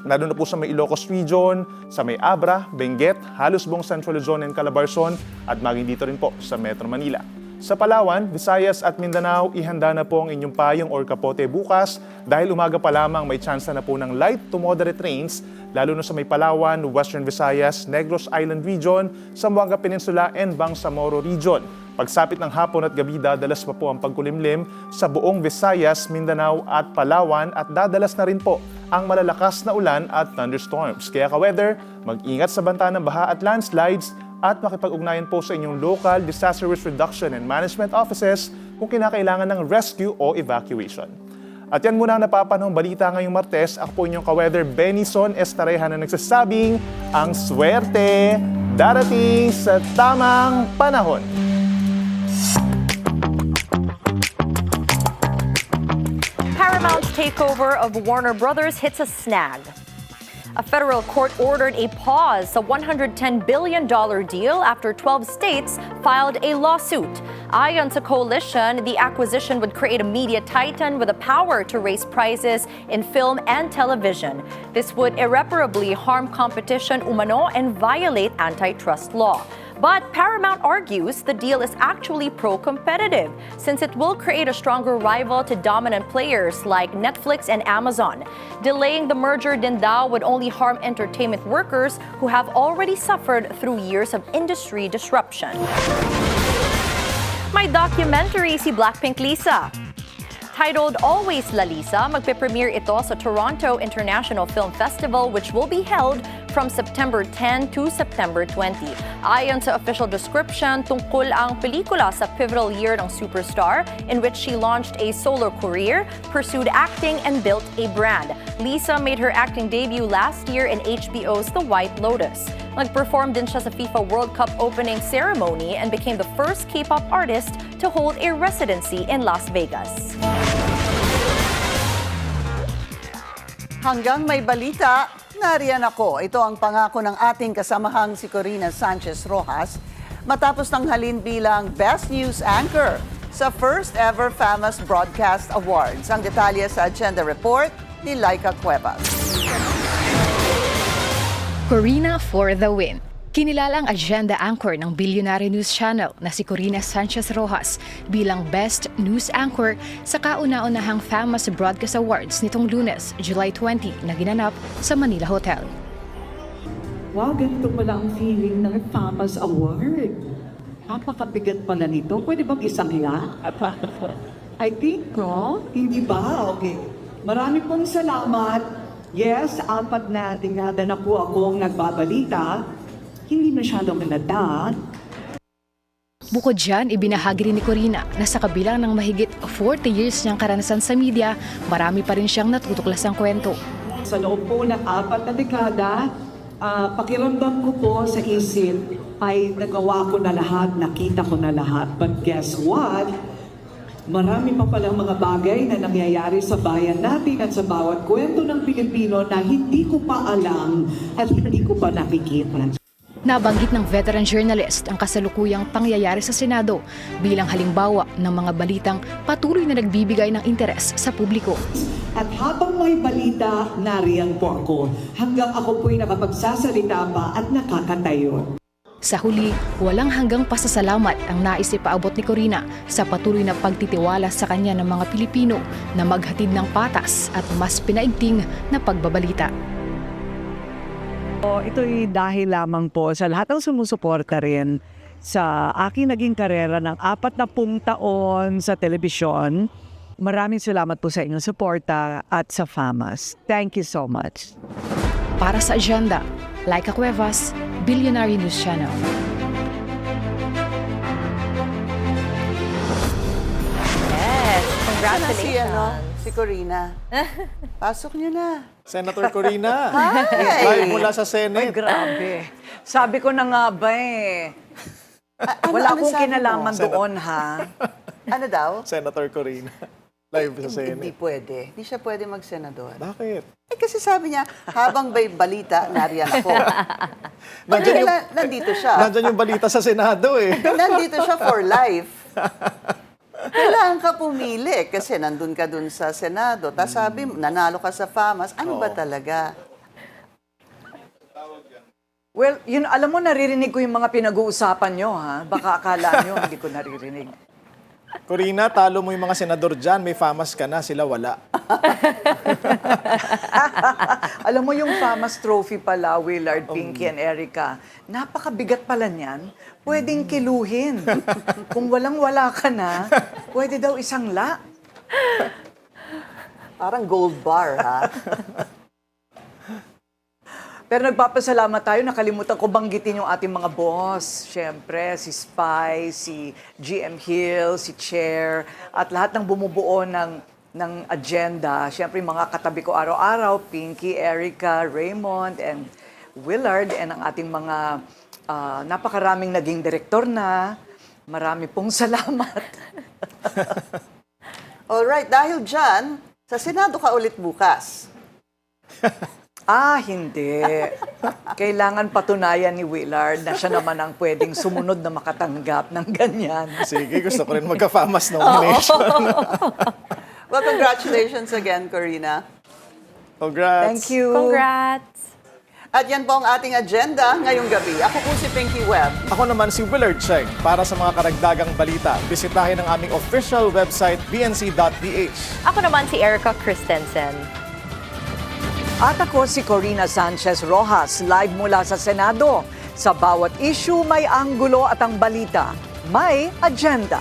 Lalo na po sa may Ilocos Region, sa may Abra, Benguet, halos buong Central Luzon and Calabarzon at maging dito rin po sa Metro Manila. Sa Palawan, Visayas at Mindanao, ihanda na po ang inyong payong or kapote bukas dahil umaga pa lamang may tsansa na po ng light to moderate rains, lalo na sa may Palawan, Western Visayas, Negros Island Region, Zamboanga Peninsula and Bangsamoro Region. Pagsapit ng hapon at gabi, dadalas pa po ang pagkulimlim sa buong Visayas, Mindanao at Palawan at dadalas na rin po ang malalakas na ulan at thunderstorms. Kaya ka-weather, mag-ingat sa banta ng baha at landslides at makipag-ugnayan po sa inyong local disaster risk reduction and management offices kung kinakailangan ng rescue o evacuation. At yan muna ang napapanahong balita ngayong Martes. Ako po inyong ka-weather Benison Estareja na nagsasabing ang swerte darating sa tamang panahon. Paramount's takeover of Warner Brothers hits a snag. A federal court ordered a pause, a $110 billion deal after 12 states filed a lawsuit. Ayon sa coalition, the acquisition would create a media titan with the power to raise prices in film and television. This would irreparably harm competition umano and violate antitrust law. But Paramount argues the deal is actually pro-competitive since it will create a stronger rival to dominant players like Netflix and Amazon. Delaying the merger din daw would only harm entertainment workers who have already suffered through years of industry disruption. May documentary si Blackpink Lisa. Titled Always La Lisa, magpe-premiere ito sa Toronto International Film Festival which will be held from September 10 to September 20. Ayon sa official description, tungkol ang pelikula sa pivotal year ng superstar in which she launched a solo career, pursued acting, and built a brand. Lisa made her acting debut last year in HBO's The White Lotus. Nag-perform din siya sa FIFA World Cup opening ceremony and became the first K-pop artist to hold a residency in Las Vegas. Hanggang may balita, nariyan ako. Ito ang pangako ng ating kasamahang si Corina Sanchez Rojas matapos tanghalin bilang Best News Anchor sa first ever Famous Broadcast Awards. Ang detalye sa agenda report ni Laika Cuevas. Corina for the win. Kinilalang agenda anchor ng Billionaire News Channel na si Corina Sanchez Rojas bilang Best News Anchor sa kauna-unahang Famous Broadcast Awards nitong Lunes, July 20 na ginanap sa Manila Hotel. Wow, ganito pala ang feeling ng Famous Award. Napakabigat pala nito. Pwede bang isang nga? I think, no? Hindi ba? Okay. Marami pong salamat. Yes, apat na tingada na po akong nagbabalita. Hindi masyadong nalata. Bukod dyan, ibinahagi rin ni Corina na sa kabilang ng mahigit 40 years niyang karanasan sa media, marami pa rin siyang natutuklasang kwento. Sa loob po ng apat na dekada, pakiramdam ko po sa isip ay nagawa ko na lahat, nakita ko na lahat. But guess what? Marami pa palang mga bagay na nangyayari sa bayan natin at sa bawat kwento ng Pilipino na hindi ko pa alam at hindi ko pa nakikita. Nabanggit ng veteran journalist ang kasalukuyang pangyayari sa Senado bilang halimbawa ng mga balitang patuloy na nagbibigay ng interes sa publiko. At habang may balita, nariyan po ako. Hanggang ako po'y nakapagsasalita pa at nakakatayo. Sa huli, walang hanggang pasasalamat ang nais ipaabot ni Corina sa patuloy na pagtitiwala sa kanya ng mga Pilipino na maghatid ng patas at mas pinaigting na pagbabalita. Ito'y dahil lamang po sa lahat ng sumusuporta rin sa aking naging karera ng 40 taon sa telebisyon. Maraming salamat po sa inyong suporta at sa FAMAS. Thank you so much. Para sa agenda, Laika Cuevas, Billionaire News Channel. Yes, congratulations. Si Corina. Pasok niyo na. Senator Corina. Hi. Live mula sa Senate. Ay, grabe. Sabi ko na nga ba eh. Wala akong kinalaman doon, ha? Ano daw? Senator Corina. Live sa Senate. Hindi pwede. Hindi siya pwede mag-senador. Bakit? Eh kasi sabi niya, habang may balita, nariyan ako. Nandito siya. Nandyan yung balita sa Senado eh. Nandito siya for life. Kailangan ka pumili kasi nandun ka dun sa Senado. Tapos sabi, nanalo ka sa FAMAS. Ano ba talaga Well, yun, alam mo, naririnig ko yung mga pinag-uusapan nyo, ha? Baka akala nyo, hindi ko naririnig. Corina, talo mo yung mga senador dyan. May FAMAS ka na, sila wala. Alam mo yung FAMAS trophy pala, Willard, Pinky, and Erica, napakabigat pala niyan. Pwedeng kiluhin. Kung walang-wala ka na, pwede daw isang la. Parang gold bar, ha? Pero nagpapasalamat tayo, nakalimutan ko banggitin yung ating mga boss. Siyempre, si Spy, si GM Hill, si Chair, at lahat ng bumubuo ng agenda. Siyempre, yung mga katabi ko araw-araw, Pinky, Erica, Raymond, and Willard, and ang ating mga napakaraming naging direktor na. Marami pong salamat. Alright, dahil dyan, sa Senado ka ulit bukas. Hindi. Kailangan patunayan ni Willard na siya naman ang pwedeng sumunod na makatanggap ng ganyan. Sige, gusto ko rin magka-FAMAS nomination. Well, congratulations again, Corina. Congrats. Thank you. Congrats! At yan po ang ating agenda ngayong gabi. Ako po si Pinky Webb. Ako naman si Willard Cheng. Para sa mga karagdagang balita, bisitahin ang aming official website, bnc.ph. Ako naman si Erica Christensen. At ako si Corina Sanchez Rojas, live mula sa Senado. Sa bawat issue may anggulo at ang balita, may agenda.